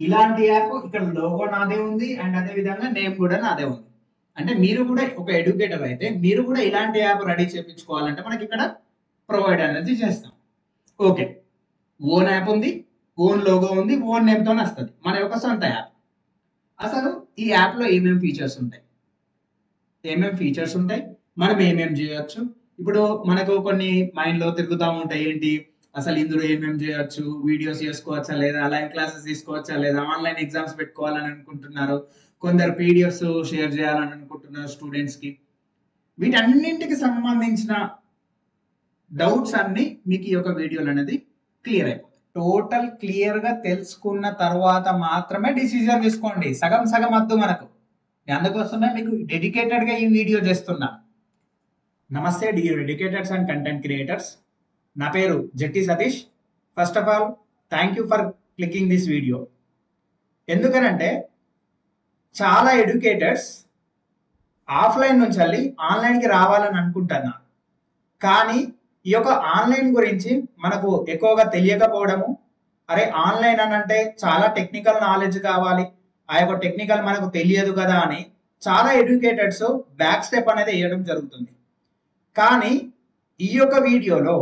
ఇలాంటి యాప్ ఇక్కడ లోగో నాదే ఉంది అండ్ అదే విధంగా నేమ్ కూడా నాదే ఉంది. అంటే మీరు కూడా ఒక ఎడ్యుకేటర్ అయితే మీరు కూడా ఇలాంటి యాప్ రెడీ చేయించుకోవాలంటే మనకి ఇక్కడ ప్రొవైడ్ అనేది చేస్తాం. ఓకే, ఓన్ యాప్ ఉంది, ఓన్ లోగో ఉంది, ఓన్ నేమ్ తోనే వస్తుంది, మన యొక్క సొంత యాప్. అసలు ఈ యాప్ లో ఏమేమి ఫీచర్స్ ఉంటాయి, మనం ఏమేమి చేయొచ్చు, ఇప్పుడు మనకు కొన్ని మైండ్ లో తిరుగుతూ ఉంటాయి, ఏంటి అసలు ఇందులో ఏమేమి చేయొచ్చు, వీడియోస్ చేసుకోవచ్చా లేదా, లైవ్ క్లాసెస్ తీసుకోవచ్చా లేదా, ఆన్లైన్ ఎగ్జామ్స్ పెట్టుకోవాలని అనుకుంటున్నారు, కొందరు పీడిఎఫ్స్ షేర్ చేయాలని అనుకుంటున్నారు స్టూడెంట్స్ కి. వీటన్నింటికి సంబంధించిన డౌట్స్ అన్ని మీకు ఈ యొక్క వీడియోలు అనేది క్లియర్ అయిపోతాయి. టోటల్ క్లియర్ గా తెలుసుకున్న తర్వాత మాత్రమే డిసిజన్ తీసుకోండి. సగం సగం వద్దు మనకు. అందుకోసమే మీకు డెడికేటెడ్ గా ఈ వీడియో చేస్తున్నా. నమస్తే dear educators and content creators, నా పేరు Jatti Satish. First of all thank you for clicking this video. ఎందుకనంటే చాలా ఎడ్యుకేటర్స్ ఆఫ్లైన్ నుంచి వెళ్ళి ఆన్లైన్కి రావాలని అనుకుంటున్నారు, కానీ ఈ యొక్క ఆన్లైన్ గురించి మనకు ఎక్కువగా తెలియకపోవడము. అరే ఆన్లైన్ అని అంటే చాలా టెక్నికల్ నాలెడ్జ్ కావాలి, ఆ యొక్క టెక్నికల్ మనకు తెలియదు కదా అని చాలా ఎడ్యుకేటర్స్ బ్యాక్ స్టెప్ అనేది వేయడం జరుగుతుంది. కానీ ఈ యొక్క వీడియోలో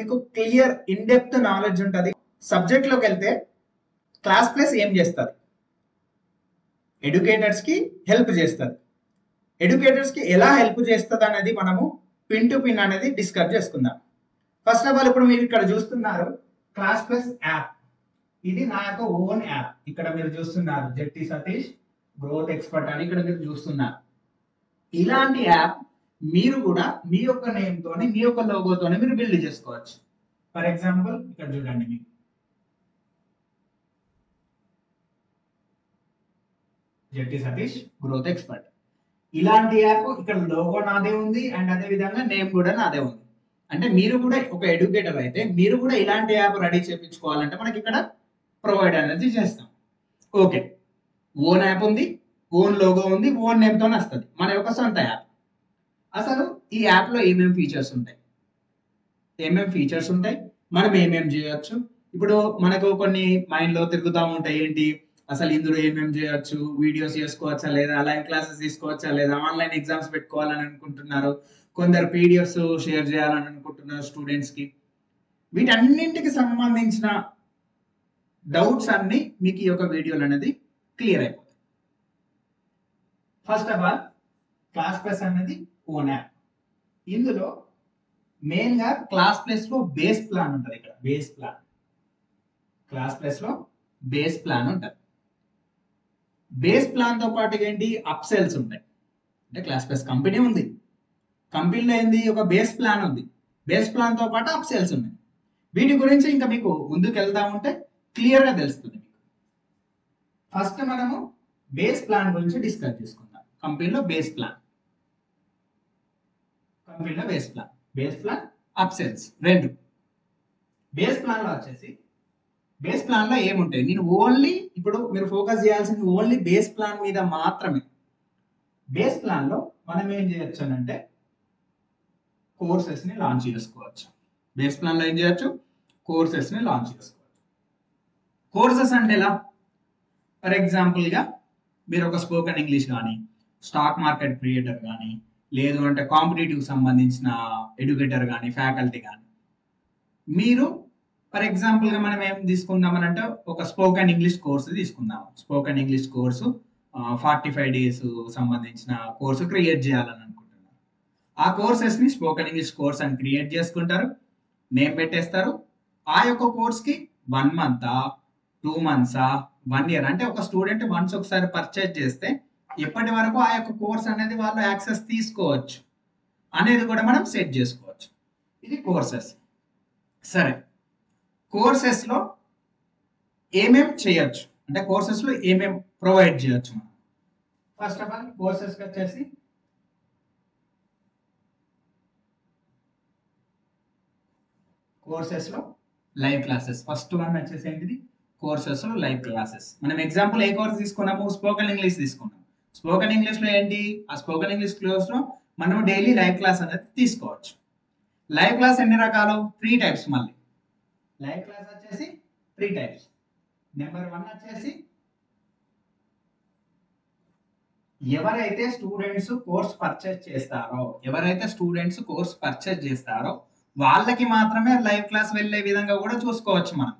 మీకు క్లియర్ ఇన్ డెప్త్ నాలెడ్జ్ ఉంటుంది. సబ్జెక్ట్ లోకి వెళ్తే క్లాస్ ప్లస్ ఏం చేస్తుంది, ఎడ్యుకేటర్స్ కి హెల్ప్ చేస్తుంది. ఎడ్యుకేటర్స్ కి ఎలా హెల్ప్ చేస్తుంది అనేది మనము పిన్ టు పిన్ అనేది డిస్కస్ చేసుకుందాం. ఫస్ట్ ఆఫ్ ఆల్ ఇప్పుడు మీరు ఇక్కడ చూస్తున్నారు క్లాస్ ప్లస్ యాప్. ఇది నా యొక్క ఓన్ యాప్. ఇక్కడ మీరు చూస్తున్నారు జట్టి సతీష్ గ్రోత్ ఎక్స్పర్ట్ అని ఇక్కడ మీరు చూస్తున్నారు. ఇలాంటి యాప్ మీరు కూడా మీ యొక్క నేమ్ తోని, మీ యొక్క లోగోతోని మీరు బిల్డ్ చేసుకోవచ్చు. ఫర్ ఎగ్జాంపుల్ ఇక్కడ చూడండి, మీకు జట్టి సతీష్ గ్రోత్ ఎక్స్పర్ట్. ఇలాంటి యాప్ ఇక్కడ లోగో నాదే ఉంది అండ్ అదే విధంగా నేమ్ కూడా నాదే ఉంది. అంటే మీరు కూడా ఒక ఎడ్యుకేటర్ అయితే మీరు కూడా ఇలాంటి యాప్ రెడీ చేయించుకోవాలంటే మనకి ఇక్కడ ప్రొవైడ్ అనేది చేస్తాం. ఓకే, ఓన్ యాప్ ఉంది, ఓన్ లోగో ఉంది, ఓన్ నేమ్ తోనే వస్తుంది, మన యొక్క సొంత యాప్. అసలు ఈ యాప్ లో ఏమేమి ఫీచర్స్ ఉంటాయి, మనం ఏమేమి చేయొచ్చు. ఇప్పుడు మనకు కొన్ని మైండ్ లో తిరుగుతూ ఉంటాయి, ఏంటి అసలు ఇందులో ఏమేమి చేయొచ్చు, వీడియోస్ చేసుకోవచ్చా లేదా, లైవ్ క్లాసెస్ తీసుకోవచ్చా లేదా, ఆన్లైన్ ఎగ్జామ్స్ పెట్టుకోవాలని అనుకుంటున్నారు, కొందరు పీడిఎఫ్స్ షేర్ చేయాలని అనుకుంటున్నారు స్టూడెంట్స్ కి. వీటన్నింటికి సంబంధించిన డౌట్స్ అన్ని మీకు ఈ యొక్క వీడియోలు అనేది క్లియర్ అయిపోతాయి. First of all class plus అనేది ఓన్ యాప్. ఇందులో మెయిన్ గా క్లాస్ ప్లస్ లో బేస్ ప్లాన్ ఉంటుంది. ఇక్కడ బేస్ ప్లాన్, క్లాస్ ప్లస్ లో బేస్ ప్లాన్ ఉంటుంది. బేస్ ప్లాన్ తో పాటు ఏంటి అప్ సెల్స్ ఉంటాయి. అంటే క్లాస్ ప్లస్ కంపెనీ ఉంది, కంపెనీలో ఏంది ఒక బేస్ ప్లాన్ ఉంది, బేస్ ప్లాన్ తో పాటు అప్ సెల్స్ ఉన్నాయి. వీటి గురించి ఇంకా మీకు ముందుకు వెళ్తా ఉంటే క్లియర్ గా తెలుస్తుంది మీకు. ఫస్ట్ మనము బేస్ ప్లాన్ గురించి డిస్కస్ చేసుకుందాం. కంపెనీలో base plan, base plan up cells రెండు. బేస్ ప్లాన్ లో వచ్చేసి బేస్ ప్లాన్ లో ఏముంటాయి, నేను ఓన్లీ ఇప్పుడు మీరు ఫోకస్ చేయాల్సింది ఓన్లీ బేస్ ప్లాన్ మీద మాత్రమే. బేస్ ప్లాన్ లో మనం ఏం చేయొచ్చు అంటే కోర్సెస్ ని లాంచ్ చేసుకోవచ్చు. బేస్ ప్లాన్ లో ఏం చేయొచ్చు, కోర్సెస్ ని లాంచ్ చేసుకోవచ్చు. కోర్సెస్ అంటే ఎలా, ఫర్ ఎగ్జాంపుల్ గా మీరు ఒక స్పోకెన్ ఇంగ్లీష్ కానీ, స్టాక్ మార్కెట్ క్రియేటర్ కానీ, లేదు అంటే కాంపిటేటివ్ సంబంధించిన ఎడ్యుకేటర్ కానీ, ఫ్యాకల్టీ కానీ, మీరు ఫర్ ఎగ్జాంపుల్ గా మనం ఏం తీసుకుందామని అంటే ఒక స్పోకెన్ ఇంగ్లీష్ కోర్సు తీసుకుందాం. స్పోకెన్ ఇంగ్లీష్ కోర్సు 45 days సంబంధించిన కోర్సు క్రియేట్ చేయాలని అనుకుంటున్నారు. ఆ కోర్సెస్ ని స్పోకెన్ ఇంగ్లీష్ కోర్స్ అని క్రియేట్ చేసుకుంటారు, నేమ్ పెట్టేస్తారు. ఆ యొక్క కోర్స్ కి 1 month 2 months 1 year, అంటే ఒక స్టూడెంట్ వన్స్ ఒకసారి పర్చేజ్ చేస్తే ఎప్పటి వరకు ఆ యొక్క కోర్స్ అనేది వాళ్ళు యాక్సెస్ తీసుకోవచ్చు అనేది కూడా మనం సెట్ చేసుకోవచ్చు. ఇది కోర్సెస్. సరే, కోర్సెస్ లో ఏమేం చేయొచ్చు అంటే కోర్సెస్ లో ఏమేం ప్రొవైడ్ చేయొచ్చు మనం. ఫస్ట్ ఆఫ్ ఆల్ కోర్సెస్ కి వచ్చేసి కోర్సెస్ లో లైవ్ క్లాసెస్. ఫస్ట్ వన్ వచ్చేసి ఏంటిది, కోర్సెస్ లో లైవ్ క్లాసెస్. మనం ఎగ్జాంపుల్ ఏ కోర్స్ తీసుకున్నాము, స్పోకెన్ ఇంగ్లీష్ తీసుకున్నాము. స్పోకెన్ ఇంగ్లీష్ లో ఏంటి, ఆ స్పోకెన్ ఇంగ్లీష్ కోర్స్ లో మనం డైలీ లైవ్ క్లాస్ అనేది తీసుకోవచ్చు. లైవ్ క్లాస్ ఎన్ని రకాలు, 3 types. మళ్ళీ లైవ్ క్లాస్ వచ్చేసి 3 types. నెంబర్ 1 వచ్చేసి ఎవరైతే స్టూడెంట్స్ కోర్స్ పర్చేస్ చేస్తారో వాళ్ళకి మాత్రమే లైవ్ క్లాస్ వెళ్ళే విధంగా కూడా చూసుకోవచ్చు మనం.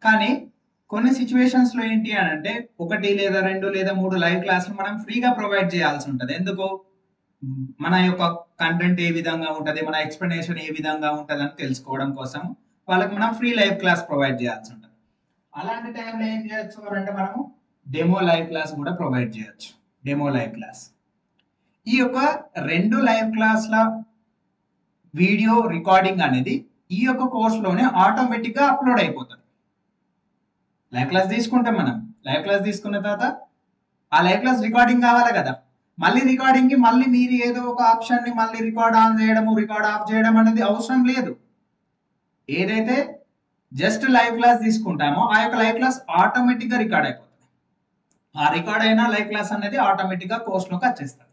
కానీ కొన్ని సిచ్యువేషన్స్ లో ఏంటి అని అంటే 1 లేదా 2 లేదా 3 లైవ్ క్లాసులు మనం ఫ్రీగా ప్రొవైడ్ చేయాల్సి ఉంటుంది. ఎందుకు? మన యొక్క కంటెంట్ ఏ విధంగా ఉంటది, మన ఎక్స్ప్లెనేషన్ ఏ విధంగా ఉంటది అని తెలుసుకోవడం కోసం వాళ్ళకి మనం ఫ్రీ లైవ్ క్లాస్ ప్రొవైడ్ చేయాల్సి ఉంటుంది. అలాంటి టైంలో ఏం చేయొచ్చు అంటే మనము డెమో లైవ్ క్లాస్ కూడా ప్రొవైడ్ చేయొచ్చు. డెమో లైవ్ క్లాస్, ఈ యొక్క 2 లైవ్ క్లాస్ల వీడియో రికార్డింగ్ అనేది ఈ యొక్క కోర్సులోనే ఆటోమేటిక్ గా అప్లోడ్ అయిపోతుంది. లైవ్ క్లాస్ తీసుకుంటాం మనం, లైవ్ క్లాస్ తీసుకున్న తర్వాత ఆ లైవ్ క్లాస్ రికార్డింగ్ కావాలి కదా, మళ్ళీ రికార్డింగ్ కి మళ్ళీ మీరు ఏదో ఒక ఆప్షన్ ని మళ్ళీ రికార్డ్ ఆన్ చేయడము రికార్డ్ ఆఫ్ చేయడం అనేది అవసరం లేదు. ఏదైతే జస్ట్ లైవ్ క్లాస్ తీసుకుంటామో ఆ యొక్క లైవ్ క్లాస్ ఆటోమేటిక్ గా రికార్డ్ అయిపోతుంది. ఆ రికార్డ్ అయిన లైవ్ క్లాస్ అనేది ఆటోమేటిక్ గా కోర్స్ లోకి వచ్చేస్తుంది.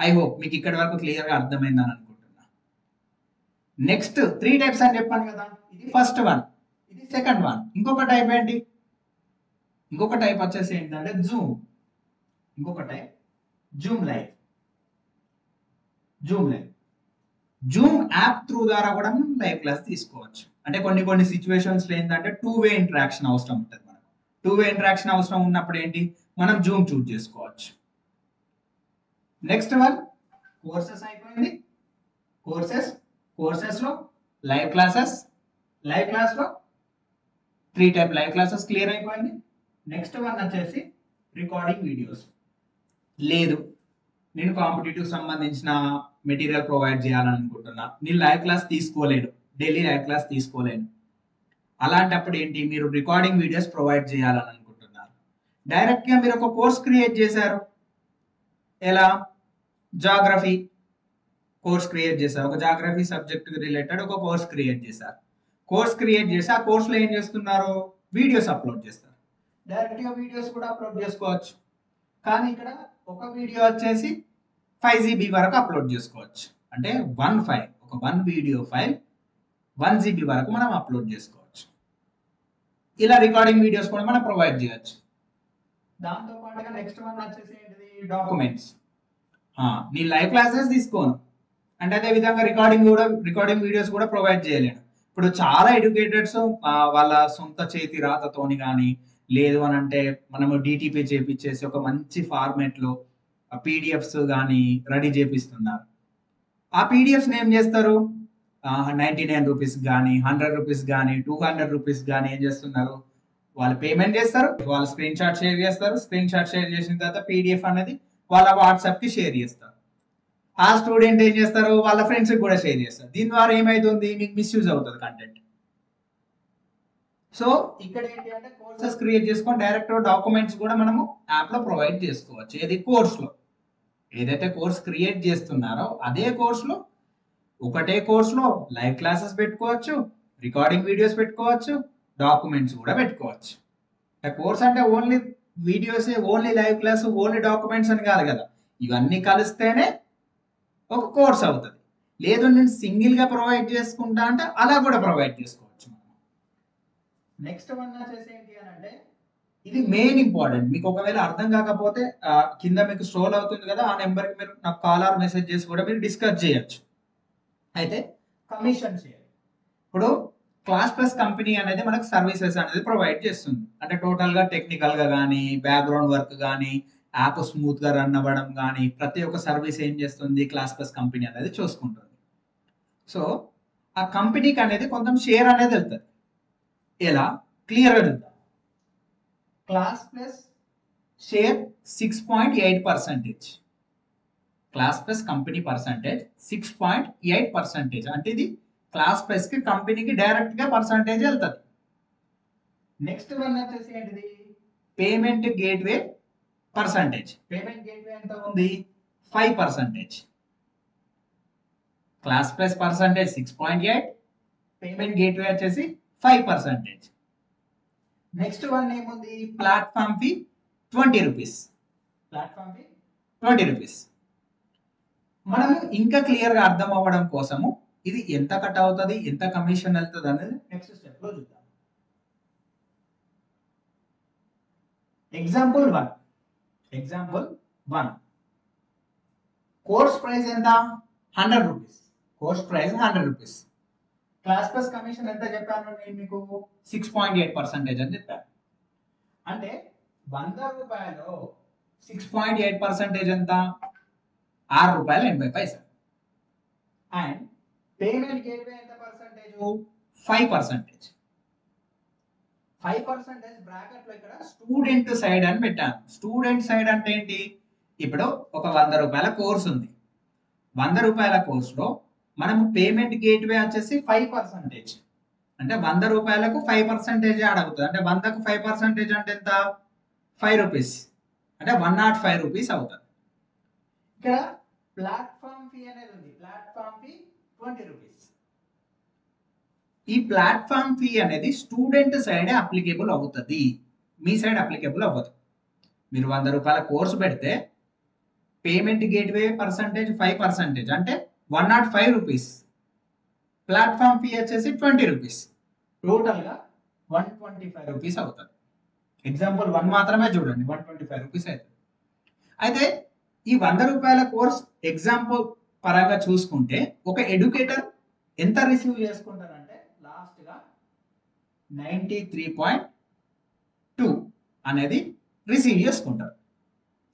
ఐ హోప్ మీకు ఇక్కడి వరకు క్లియర్ గా అర్థమైందని అనుకుంటున్నా. నెక్స్ట్ 3 టైప్స్ అని చెప్పాను కదా, ఇది ఫస్ట్ వన్, ఇది సెకండ్ వన్. ఇంకొక టైప్ ఏంటి? ఇంకొక టైప్ వచ్చేసి ఏంటంటే జూమ్. ఇంకొక type Zoom live. Zoom app through ద్వారా కూడా మనం లైవ్ క్లాస్ తీసుకోవచ్చు. అంటే కొన్ని సిచ్యువేషన్స్ లో ఏంటంటే 2-వే ఇంటరాక్షన్ అవసరం ఉంటుంది. మనకు 2-వే ఇంటరాక్షన్ అవసరం ఉన్నప్పుడు ఏంటి, మనం జూమ్ చూస్ చేసుకోవచ్చు. నెక్స్ట్ వన్ కోర్సెస్ అయిపోయింది. కోర్సెస్ లో లైవ్ క్లాస్ లో 3 టైప్ లైవ్ క్లాసెస్ క్లియర్ అయిపోయింది. నెక్స్ట్ వన్ వచ్చేసి రికార్డింగ్ వీడియోస్. లేదు, నేను కాంపిటేటివ్ సంబంధించిన మెటీరియల్ ప్రొవైడ్ చేయాలనుకుంటున్నా, నేను లైవ్ క్లాస్ తీసుకోలేను, డైలీ లైవ్ క్లాస్ తీసుకోలేను. అలాంటప్పుడు ఏంటి, మీరు రికార్డింగ్ వీడియోస్ ప్రొవైడ్ చేయాలని అనుకుంటున్నారు. డైరెక్ట్ గా మీరు ఒక కోర్స్ క్రియేట్ చేశారు. ఎలా? జాగ్రఫీ కోర్స్ క్రియేట్ చేశారు, ఒక జాగ్రఫీ సబ్జెక్ట్ రిలేటెడ్ ఒక కోర్స్ క్రియేట్ చేశారు. ఆ కోర్స్ లో ఏం చేస్తున్నారు, వీడియోస్ అప్లోడ్ చేస్తారు. డైరెక్ట్ గా వీడియోస్ కూడా అప్లోడ్ చేసుకోవచ్చు. కానీ ఇక్కడ ఒక వీడియో వచ్చేసి 5 GB వరకు అప్లోడ్ చేసుకోవచ్చు. అంటే 1 వీడియో ఫైల్ 1 GB వరకు మనం అప్లోడ్ చేసుకోవచ్చు. ఇలా రికార్డింగ్ వీడియోస్ కూడా మనం ప్రొవైడ్ చేయొచ్చు. దాంతో పాటుగా నెక్స్ట్ వన్ వచ్చేసి ఏంటిది, డాక్యుమెంట్స్. నీ లైవ్ క్లాసెస్ తీసుకోను అంటే అదే విధంగా రికార్డింగ్ వీడియోస్ కూడా ప్రొవైడ్ చేయలేను. ఇప్పుడు చాలా ఎడ్యుకేటెడ్స్ వాళ్ళ సొంత చేతి రాతతోని కానీ, లేదు అని అంటే మనము డిటిపి చేపించేసి ఒక మంచి ఫార్మేట్ లో పీడిఎఫ్స్ కానీ రెడీ చేపిస్తున్నారు. ఆ పీడిఎఫ్స్ ఏం చేస్తారు, 99 రూపీస్ కానీ 100 రూపీస్ కానీ 200 రూపీస్ కానీ ఏం చేస్తున్నారు, వాళ్ళు పేమెంట్ చేస్తారు, వాళ్ళు స్క్రీన్ షాట్ షేర్ చేస్తారు. స్క్రీన్ షాట్ షేర్ చేసిన తర్వాత పీడిఎఫ్ అనేది వాళ్ళ వాట్సాప్ కి షేర్ చేస్తారు. ఆ స్టూడెంట్ ఏం చేస్తారు, వాళ్ళ ఫ్రెండ్స్ కి కూడా షేర్ చేస్తారు. దీని ద్వారా ఏమైతుంది, మీకు మిస్యూజ్ అవుతుంది కంటెంట్. సో ఇక్కడ ఏంటి అంటే కోర్సెస్ క్రియేట్ చేసుకొని డైరెక్ట్ డాక్యుమెంట్స్ కూడా మనము యాప్ లో ప్రొవైడ్ చేసుకోవచ్చు. ఏది కోర్స్ లో ఏదైతే కోర్స్ క్రియేట్ చేస్తున్నారో అదే కోర్సులో ఒకటే కోర్సులో లైవ్ క్లాసెస్ పెట్టుకోవచ్చు, రికార్డింగ్ వీడియోస్ పెట్టుకోవచ్చు, డాక్యుమెంట్స్ కూడా పెట్టుకోవచ్చు. కోర్స్ అంటే only videos, only live class, only documents అని కాదు కదా, ఇవన్నీ కలిస్తేనే ఒక కోర్స్ అవుతుంది. లేదు నేను సింగిల్ గా ప్రొవైడ్ చేసుకుంటా అంటే అలా కూడా ప్రొవైడ్ చేసుకోవచ్చు. నెక్స్ట్ వన్ వచ్చేసి ఏంటి అని అంటే ఇది మెయిన్ ఇంపార్టెంట్. మీకు ఒకవేళ అర్థం కాకపోతే కింద మీకు స్క్రోల్ అవుతుంది కదా, ఆ నెంబర్ కి మీరు నాకు కాల్ ఆర్ మెసేజ్ చేసి కూడా మీరు డిస్కస్ చేయొచ్చు. అయితే కమిషన్ షేర్. ఇప్పుడు క్లాస్ ప్లస్ కంపెనీ అనేది మనకు సర్వీసెస్ అనేది ప్రొవైడ్ చేస్తుంది. అంటే టోటల్ గా టెక్నికల్ గా కానీ, బ్యాక్గ్రౌండ్ వర్క్ కానీ, యాప్ స్మూత్ గా రన్ అవ్వడం కానీ, ప్రతి ఒక్క సర్వీస్ ఏం చేస్తుంది క్లాస్ ప్లస్ కంపెనీ అనేది చూసుకుంటుంది. సో ఆ కంపెనీకి అనేది కొంచెం షేర్ అనేది వెళ్తుంది. ఎలా? క్లియర్ గా చూద్దాం. Class plus share 6.8%. Class plus company percentage 6.8%. అంటే ఇది క్లాస్ ప్లస్ కి కంపెనీకి డైరెక్ట్ గా పర్సంటేజ్ వెళ్తుంది. నెక్స్ట్ వన్ వచ్చేసి ఏంటిది, payment gateway percentage. Payment gateway ఎంత ఉంది, 5%. Class plus percentage 6.8, payment gateway వచ్చేసి 5%. నెక్స్ట్ వన్ ఏముంది, platform fee 20 rupees. Platform fee 20 rupees. మనం ఇంకా క్లియర్ గా అర్థం అవ్వడం కోసము ఇది ఎంత కట్ అవుతుంది, ఎంత కమిషన్ వెళ్తుంది అనేది నెక్స్ట్ స్టెప్ లో చూద్దాం. ఎగ్జాంపుల్ 1 కోర్స్ ప్రైస్ ఎంత 100 rupees. Course price 100 rupees. Class plus commission ఎంత చెప్పాను నేను మీకు 6.8% అని చెప్పాను. అంటే 100 రూపాయలు 6.8% ఎంత 6 రూపాయలు 80 పైసలు. అండ్ పేమెంట్ గేట్వే ఎంత పర్సెంటేజ్ 5%. 5% బ్రాకెట్ లో ఇక్కడ స్టూడెంట్ సైడ్ అని పెట్టాను. స్టూడెంట్ సైడ్ అంటే ఏంటి, ఇప్పుడు ఒక 100 రూపాయల కోర్స్ ఉంది. 100 రూపాయల కోర్సులో మనము పేమెంట్ గేట్వే వచ్చేసి 5%. అంటే 100 రూపాయలకు 5% యాడ్ అవుతుంది. అంటే 100కు 5% అంటే ఎంత 5 రూపీస్. అంటే 105 రూపీస్ అవుతుంది. ఇక్కడ ప్లాట్ఫామ్ ఫీ అనేది ఉంది. Platform fee 20 rupees. ఈ ప్లాట్ఫామ్ ఫీ అనేది స్టూడెంట్ సైడ్ అప్లికేబుల్ అవుతుంది, మీ సైడ్ అప్లికేబుల్ అవ్వదు. మీరు 100 రూపాయల కోర్సు పెడితే పేమెంట్ గేట్వే పర్సంటేజ్ 5%, అంటే 105 రూపీస్. ప్లాట్ఫామ్ ఫీ వచ్చేసి 20 రూపీస్. టోటల్ గా 125 రూపీస్ అవుతుంది. ఎగ్జాంపుల్ 1 మాత్రమే చూడండి, 125 రూపీస్ అవుతుంది. అయితే ఈ 100 రూపాయల కోర్స్ ఎగ్జాంపుల్ పరంగా చూసుకుంటే ఒక ఎడ్యుకేటర్ ఎంత రిసీవ్ చేసుకుంటారంటే లాస్ట్ గా 93.2 అనేది రిసీవ్ చేసుకుంటారు.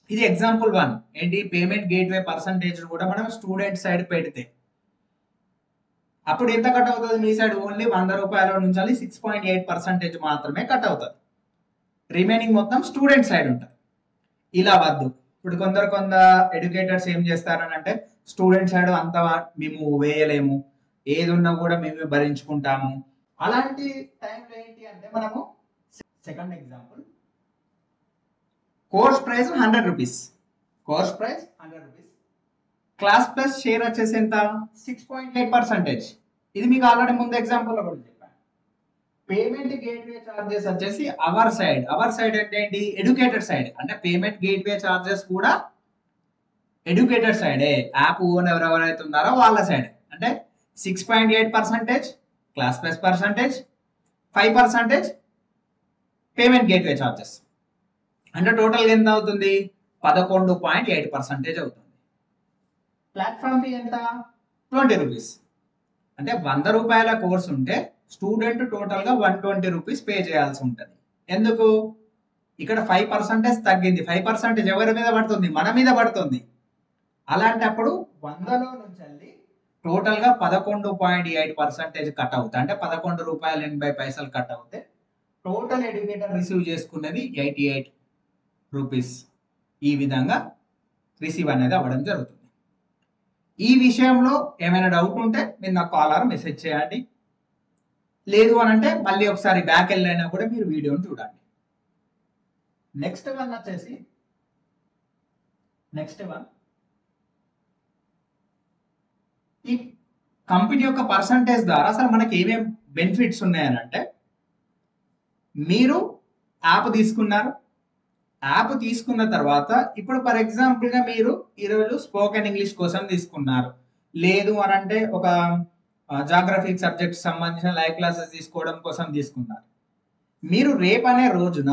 ఇది ఎగ్జాంపుల్ 1. ఏంటి, పేమెంట్ గేట్వే పర్సంటేజ్ కూడా మనం స్టూడెంట్ సైడ్ పెడితే అప్పుడు ఎంత కట్ అవుతుంది మీ సైడ్, ఓన్లీ 100 రూపాయల నుంచి 6.8% మాత్రమే కట్ అవుతుంది. రిమైనింగ్ మొత్తం స్టూడెంట్ సైడ్ ఉంటుంది. ఇలా వద్దు. ఇప్పుడు కొందరు ఎడ్యుకేటర్స్ ఏం చేస్తారని అంటే స్టూడెంట్ సైడ్ అంత మేము వేయలేము, ఏది ఉన్నా కూడా మేమే భరించుకుంటాము. అలాంటి టైంలో ఏంటి అంటే మనము second example, course price 100 rupees. Course price 100 rupees. Class plus share వచ్చేసి ఎంత 6.8%. ఇది మీకు ఆల్రెడీ ముందు ఎగ్జాంపుల్ లో కూడా చెప్పాను. పేమెంట్ గేట్వే చార్జెస్ వచ్చేసి అవర్ సైడ్ అంటే ఏంటి, ఎడ్యుకేటర్ సైడ్. అంటే పేమెంట్ గేట్వే చార్జెస్ కూడా ఎడ్యుకేటర్ సైడే, యాప్ ఓన్ ఎవరెవరైతే ఉన్నారో వాళ్ళ సైడ్. అంటే 6.8% class plus percentage, 5% payment gateway charges. అంటే టోటల్ ఎంత అవుతుంది 11.8% అవుతుంది. ప్లాట్ఫామ్ ఫీ ఎంత 20 రూపీస్. అంటే 100 రూపాయల కోర్స్ ఉంటే స్టూడెంట్ టోటల్ గా 120 రూపీస్ పే చేయాల్సి ఉంటుంది. ఎందుకు, ఇక్కడ 5% తగ్గింది. 5% ఎవరి మీద పడుతుంది, మన మీద పడుతుంది. అలాంటప్పుడు 100లో నుంచి టోటల్ గా 11.8% కట్ అవుతుంది. అంటే 11 రూపాయలు 80 పైసలు కట్ అవుతే టోటల్ ఎడ్యుకేటర్ రిసీవ్ చేసుకునేది 88 రూపీస్. ఈ విధంగా రిసీవ్ అనేది అవ్వడం జరుగుతుంది. ఈ విషయంలో ఏమైనా డౌట్ ఉంటే మీరు నాకు కాల్ ఆర్ మెసేజ్ చేయండి. లేదు అని అంటే మళ్ళీ ఒకసారి బ్యాక్ వెళ్ళైనా కూడా మీరు వీడియోని చూడండి. నెక్స్ట్ వన్ ఈ కంపెనీ యొక్క పర్సంటేజ్ ద్వారా అసలు మనకి ఏమేమి బెనిఫిట్స్ ఉన్నాయని అంటే, మీరు యాప్ తీసుకున్నారు. యాప్ తీసుకున్న తర్వాత ఇప్పుడు ఫర్ ఎగ్జాంపుల్ గా మీరు ఈరోజు స్పోకెన్ ఇంగ్లీష్ కోసం తీసుకున్నారు. లేదు అని అంటే ఒక జాగ్రఫిక్ సబ్జెక్ట్ సంబంధించిన లైవ్ క్లాసెస్ తీసుకోవడం కోసం తీసుకున్నారు. మీరు రేపనే రోజున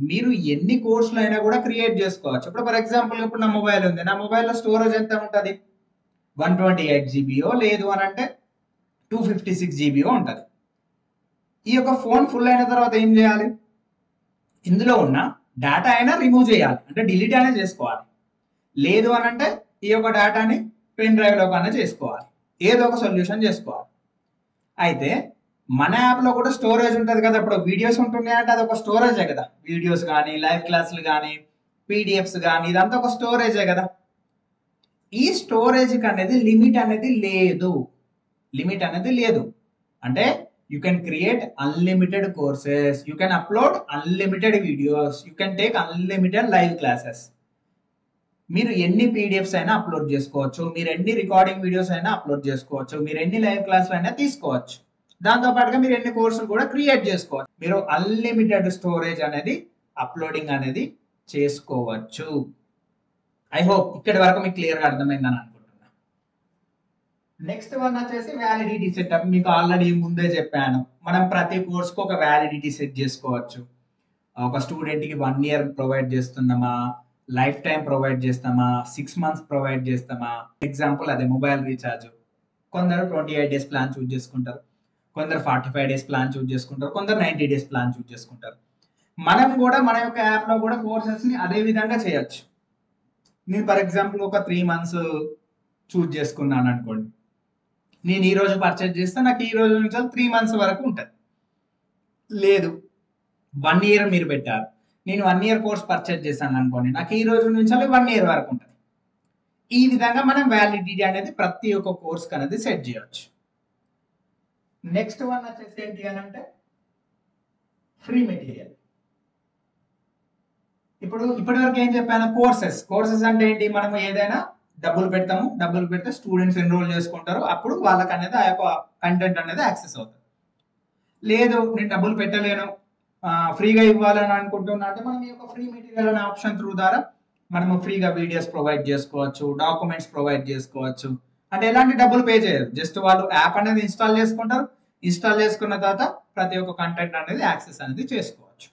మీరు ఎన్ని కోర్సులు అయినా కూడా క్రియేట్ చేసుకోవచ్చు. ఇప్పుడు ఫర్ ఎగ్జాంపుల్ ఇప్పుడు నా మొబైల్ ఉంది. నా మొబైల్లో స్టోరేజ్ ఎంత ఉంటుంది, 128 జీబీయో లేదు అని అంటే 256 జీబీయో ఉంటుంది. ఈ యొక్క ఫోన్ ఫుల్ అయిన తర్వాత ఏం చేయాలి, ఇందులో ఉన్న డేటా అయినా రిమూవ్ చేయాలి, అంటే డిలీట్ అయినా చేసుకోవాలి. లేదు అని అంటే ఈ యొక్క డేటాని పెన్ డ్రైవ్ లో కన్నా చేసుకోవాలి, ఏదో ఒక సొల్యూషన్ చేసుకోవాలి. అయితే మన యాప్ లో కూడా స్టోరేజ్ ఉంటుంది కదా. ఇప్పుడు వీడియోస్ ఉంటున్నాయంటే అది ఒక స్టోరేజే కదా. వీడియోస్ కానీ లైవ్ క్లాసులు కానీ పీడిఎఫ్స్ కానీ ఇదంతా ఒక స్టోరేజే కదా. ఈ స్టోరేజ్ అనేది లిమిట్ అనేది లేదు. అంటే you can create unlimited courses, you can upload unlimited videos, you can take unlimited live classes. మీరు ఎన్ని పీడిఎఫ్స్ అయినా అప్లోడ్ చేసుకోవచ్చు, మీరు ఎన్ని రికార్డింగ్ వీడియోస్ అయినా అప్లోడ్ చేసుకోవచ్చు, మీరు ఎన్ని లైవ్ క్లాసులు అయినా తీసుకోవచ్చు. దాంతో పాటుగా మీరు ఎన్ని కోర్సులు కూడా క్రియేట్ చేసుకోవచ్చు. మీరు అన్లిమిటెడ్ స్టోరేజ్ అనేది అప్లోడింగ్ అనేది చేసుకోవచ్చు. ఐ హోప్ ఇక్కడి వరకు మీకు క్లియర్గా అర్థమైందని అనుకుంటున్నా. నెక్స్ట్ వన్ వచ్చేసి వ్యాలిడిటీ సెటప్. మీకు ఆల్రెడీ ముందే చెప్పాను, మనం ప్రతి కోర్స్కి ఒక వ్యాలిడిటీ సెట్ చేసుకోవచ్చు. ఒక స్టూడెంట్కి 1 year ప్రొవైడ్ చేస్తున్నామా, లైఫ్ టైం ప్రొవైడ్ చేస్తామా, 6 months ప్రొవైడ్ చేస్తామా? ఎగ్జాంపుల్ అదే మొబైల్ రీఛార్జ్. కొందరు 28 days ప్లాన్ చూస్ చేసుకుంటారు, కొందరు 45 days ప్లాన్ చూస్ చేసుకుంటారు, కొందరు 90 days ప్లాన్ చూస్ చేసుకుంటారు. మనం కూడా మన యొక్క యాప్లో కూడా కోర్సెస్ని అదే విధంగా చేయొచ్చు. నేను ఫర్ ఎగ్జాంపుల్ ఒక 3 months చూస్ చేసుకున్నాను అనుకోండి. నేను ఈ రోజు పర్చేజ్ చేస్తే నాకు ఈ రోజు నుంచి 3 months వరకు ఉంటుంది. లేదు 1 year మీరు పెట్టారు, నేను 1 year కోర్స్ పర్చేజ్ చేశాను అనుకోండి, నాకు ఈ రోజు నుంచి 1 year వరకు ఉంటుంది. ఈ విధంగా మనం వ్యాలిడిటీ అనేది ప్రతి ఒక్క కోర్స్ అనేది సెట్ చేయొచ్చు. నెక్స్ట్ వన్ వచ్చేసి ఏంటి అని అంటే ఫ్రీ మెటీరియల్. ఇప్పటివరకు ఏం చెప్పాను? కోర్సెస్ అంటే ఏంటి? మనం ఏదైనా డబ్బులు పెడతాము, డబ్బులు పెడితే స్టూడెంట్స్ ఎన్రోల్ చేసుకుంటారు, అప్పుడు వాళ్ళకి అనేది ఆ యొక్క కంటెంట్ అనేది యాక్సెస్ అవుతుంది. లేదు నేను డబ్బులు పెట్టలేను, ఫ్రీగా ఇవ్వాలని అనుకుంటున్నా అంటే మనం ఈ యొక్క ఫ్రీ మెటీరియల్ అనే ఆప్షన్ త్రూ ద్వారా మనము ఫ్రీగా వీడియోస్ ప్రొవైడ్ చేసుకోవచ్చు, డాక్యుమెంట్స్ ప్రొవైడ్ చేసుకోవచ్చు. అంటే ఎలాంటి డబ్బులు పే చేయరు, జస్ట్ వాళ్ళు యాప్ అనేది ఇన్స్టాల్ చేసుకుంటారు, ఇన్స్టాల్ చేసుకున్న తర్వాత ప్రతి ఒక్క కంటెంట్ అనేది యాక్సెస్ అనేది చేసుకోవచ్చు.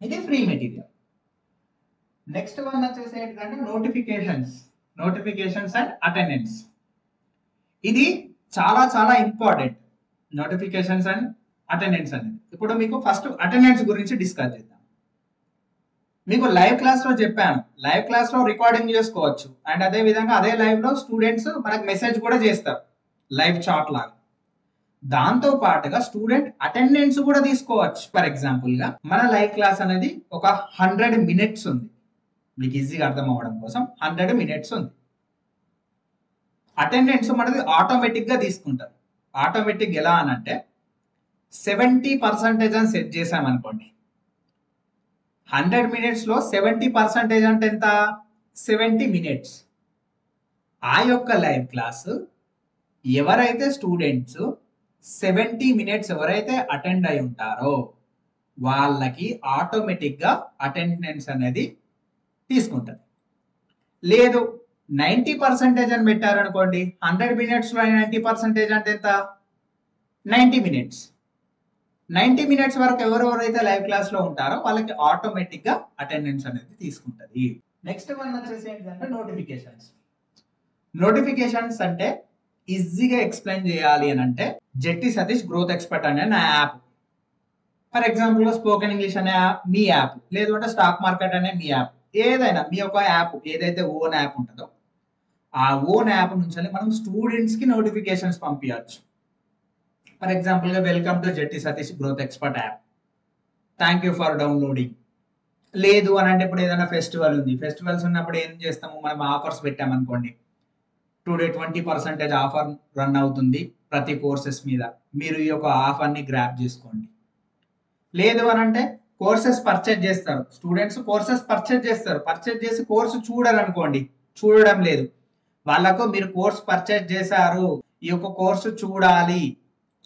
ఇది ఫ్రీ మెటీరియల్. నెక్స్ట్ వన్ వచ్చేసి ఏంటంటే నోటిఫికేషన్స్ అండ్ అటెండెన్స్. ఇది చాలా చాలా ఇంపార్టెంట్, నోటిఫికేషన్స్ అండ్ అటెండెన్స్ అనేది. ఇప్పుడు మీకు ఫస్ట్ అటెండెన్స్ గురించి డిస్కస్ చేద్దాం. మీకు లైవ్ క్లాస్ లో చెప్పాను, లైవ్ క్లాస్ లో రికార్డింగ్ చేసుకోవచ్చు, అండ్ అదే విధంగా అదే లైవ్ లో స్టూడెంట్స్ మనకు మెసేజ్ కూడా చేస్తారు, లైవ్ చాట్ లాగా. దాంతో పాటుగా స్టూడెంట్ అటెండెన్స్ కూడా తీసుకోవచ్చు. ఫర్ ఎగ్జాంపుల్ గా మన లైవ్ క్లాస్ అనేది ఒక 100 minutes ఉంది, మీకు ఈజీగా అర్థం అవ్వడం కోసం 100 minutes ఉంది. అటెండెన్స్ మనది ఆటోమేటిక్ గా తీసుకుంటారు. ఆటోమేటిక్ ఎలా అనంటే 70% అని సెట్ చేసామనుకోండి, 100 minutes లో 70% అంటే ఎంత? 70 minutes. ఆ యొక్క లైవ్ క్లాస్ ఎవరైతే స్టూడెంట్స్ 70 minutes ఎవరైతే అటెండ్ అయి ఉంటారో వాళ్ళకి ఆటోమేటిక్ గా అటెండెన్స్ అనేది తీసుకుంటుంది. లేదు 90% అని పెట్టారనుకోండి, 100 minutes లో 90% అంటే ఎంత? 90 minutes. 90 minutes వరకు ఎవరెవరైతే లైవ్ క్లాస్ లో ఉంటారో వాళ్ళకి ఆటోమేటిక్ గా అటెండెన్స్ అనేది తీసుకుంటది. నెక్స్ట్ వన్ వచ్చేసి ఏంటంటే నోటిఫికేషన్స్ అంటే ఈజీగా ఎక్స్ప్లెయిన్ చేయాలి అని అంటే జెట్టి సతీష్ గ్రోత్ ఎక్స్పర్ట్ అనే నా app. For example spoken English అనే మీ యాప్, లేదు అంటే స్టాక్ మార్కెట్ అనే మీ యాప్, ఏదైనా మీ యొక్క యాప్ ఏదైతే ఓన్ యాప్ ఉంటుందో ఆ ఓన్ యాప్ నుంచి మనం స్టూడెంట్స్ కి నోటిఫికేషన్స్ పంపించవచ్చు. ఫర్ ఎగ్జాంపుల్ గా welcome to Jetti Satish growth expert app, thank you for downloading. లేదు అని అంటే ఇప్పుడు ఏదైనా ఫెస్టివల్ ఉంది, ఫెస్టివల్స్ ఉన్నప్పుడు ఏం చేస్తాము, మనం ఆఫర్స్ పెట్టామనుకోండి, టుడే 20% ఆఫర్ రన్ అవుతుంది ప్రతి కోర్సెస్ మీద, మీరు ఈ యొక్క ఆఫర్ ని గ్రాప్ చేసుకోండి. లేదు అని అంటే కోర్సెస్ పర్చేజ్ చేస్తారు స్టూడెంట్స్, పర్చేజ్ చేసి కోర్సు చూడాలనుకోండి, చూడడం లేదు, వాళ్ళకు మీరు కోర్స్ పర్చేజ్ చేశారు, ఈ యొక్క కోర్సు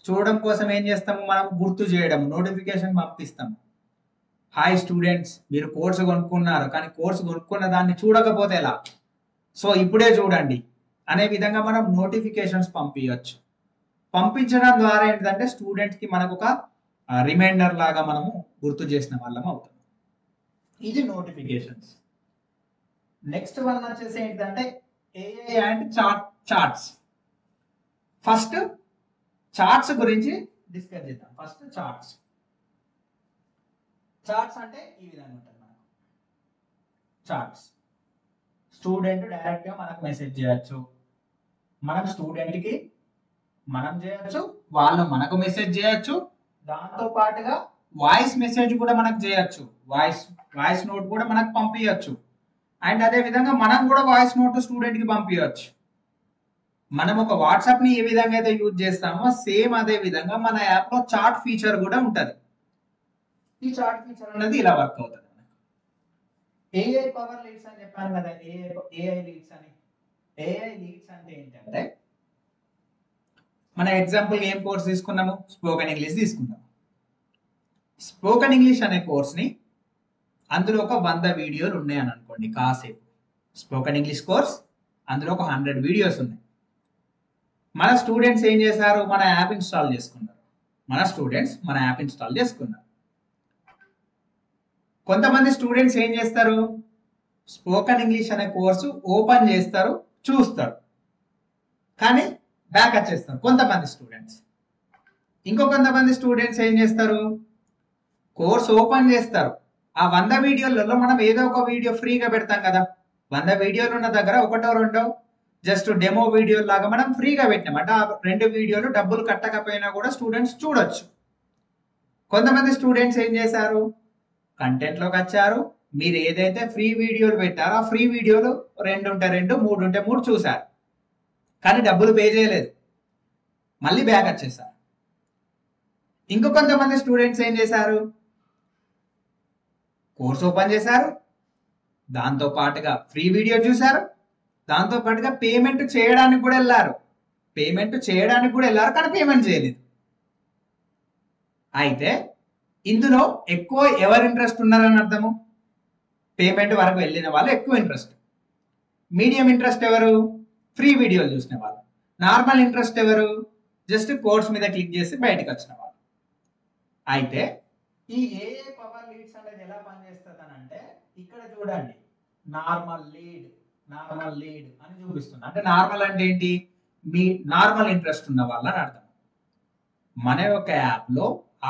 చూడడం కోసం ఏం చేస్తాము, మనం గుర్తు చేయడం, నోటిఫికేషన్ పంపిస్తాము. హాయ్ స్టూడెంట్స్, మీరు కోర్సు కొనుక్కున్నారు కానీ కోర్సు కొనుక్కున్న దాన్ని చూడకపోతే ఎలా, సో ఇప్పుడే చూడండి అనే విధంగా మనం నోటిఫికేషన్స్ పంపించవచ్చు. పంపించడం ద్వారా ఏంటంటే స్టూడెంట్ కి మనకు ఒక రిమైండర్ లాగా మనము గుర్తు చేసిన వాళ్ళం అవుతాం. ఇది నోటిఫికేషన్స్. నెక్స్ట్ వన్ వచ్చేసి ఏంటంటే AI and charts. First charts గురించి డిస్కస్ చేద్దాం. ఫస్ట్ చార్ట్స్ అంటే ఈ విధంగా ఉంటుంది. మనకు చార్ట్స్ స్టూడెంట్ డైరెక్ట్ గా మనకు మెసేజ్ చేయొచ్చు, మనం స్టూడెంట్ కి మనం చేయొచ్చు, వాళ్ళు మనకు మెసేజ్ చేయొచ్చు, దాంతో పాటుగా వాయిస్ మెసేజ్ కూడా మనకు చేయొచ్చు, వాయిస్ నోట్ కూడా మనకు పంపించవచ్చు. అండ్ అదే విధంగా మనం కూడా వాయిస్ నోట్ స్టూడెంట్ కి పంపించవచ్చు. మనం ఒక వాట్సాప్ ని ఏ విధంగా అయితే యూజ్ చేస్తామో సేమ్ అదే విధంగా మన యాప్ లో చార్ట్ ఫీచర్ కూడా ఉంటది. ఈ చార్ట్ ఫీచర్ అనేది ఇలా వర్క్ అవుతుంది. ఏఐ పవర్ లీడ్స్ అని చెప్పాను కదా, ఏఐ లీడ్స్ అని. ఏఐ లీడ్స్ అంటే ఏంటంటే మన ఎగ్జాంపుల్ ఏం కోర్స్ తీసుకున్నాము, స్పోకెన్ ఇంగ్లీష్ తీసుకున్నాము. స్పోకెన్ ఇంగ్లీష్ అనే కోర్స్ ని అందులో ఒక 100 వీడియోలు ఉన్నాయని అనుకోండి, కాసేపు స్పోకెన్ ఇంగ్లీష్ కోర్స్, అందులో ఒక 100 వీడియోస్ ఉన్నాయి. మన స్టూడెంట్స్ ఏం చేశారు, మన యాప్ ఇన్స్టాల్ చేసుకున్నారు. కొంతమంది స్టూడెంట్స్ ఏం చేస్తారు, స్పోకెన్ ఇంగ్లీష్ అనే కోర్సు ఓపెన్ చేస్తారు, చూస్తారు, కానీ బ్యాక్ వచ్చేస్తారు కొంతమంది స్టూడెంట్స్. కొంతమంది స్టూడెంట్స్ ఏం చేస్తారు, కోర్స్ ఓపెన్ చేస్తారు, ఆ 100 వీడియోలలో మనం ఏదో ఒక వీడియో ఫ్రీగా పెడతాం కదా, 100 వీడియోలు ఉన్న దగ్గర ఒకటో రెండో జస్ట్ డెమో వీడియో లాగా మనం ఫ్రీగా పెట్టాం అంటే ఆ 2 వీడియోలు డబ్బులు కట్టకపోయినా కూడా స్టూడెంట్స్ చూడొచ్చు. కొంతమంది స్టూడెంట్స్ ఏం చేశారు, కంటెంట్ లోకి వచ్చారు, మీరు ఏదైతే ఫ్రీ వీడియోలు పెట్టారో ఆ ఫ్రీ వీడియోలు 2 ఉంటే 2, 3 ఉంటే 3 చూశారు, కానీ డబ్బులు పే చేయలేదు, మళ్ళీ బ్యాక్ వచ్చేసారు. కొంతమంది స్టూడెంట్స్ ఏం చేశారు, కోర్స్ ఓపెన్ చేశారు, దాంతో పాటుగా ఫ్రీ వీడియో చూశారు, దాంతో పాటుగా పేమెంట్ చేయడానికి కూడా వెళ్ళారు, కానీ పేమెంట్ చేయలేదు. అయితే ఇందులో ఎక్కువ ఎవరు ఇంట్రెస్ట్ ఉన్నారని అర్థము, పేమెంట్ వరకు వెళ్ళిన వాళ్ళు ఎక్కువ ఇంట్రెస్ట్, మీడియం ఇంట్రెస్ట్ ఎవరు, ఫ్రీ వీడియోలు చూసిన వాళ్ళు, నార్మల్ ఇంట్రెస్ట్ ఎవరు, జస్ట్ కోర్స్ మీద క్లిక్ చేసి బయటకు వచ్చిన వాళ్ళు. అయితే ఈ ఏ పవర్ లీడ్స్ అనేది ఎలా పనిచేస్తుంది అని అంటే, ఇక్కడ చూడండి నార్మల్ లీడ్ అని చూపిస్తుంది. అంటే నార్మల్ అంటే ఏంటి, మీ నార్మల్ ఇంట్రెస్ట్ ఉన్న వాళ్ళని అర్థం. మన యొక్క యాప్ లో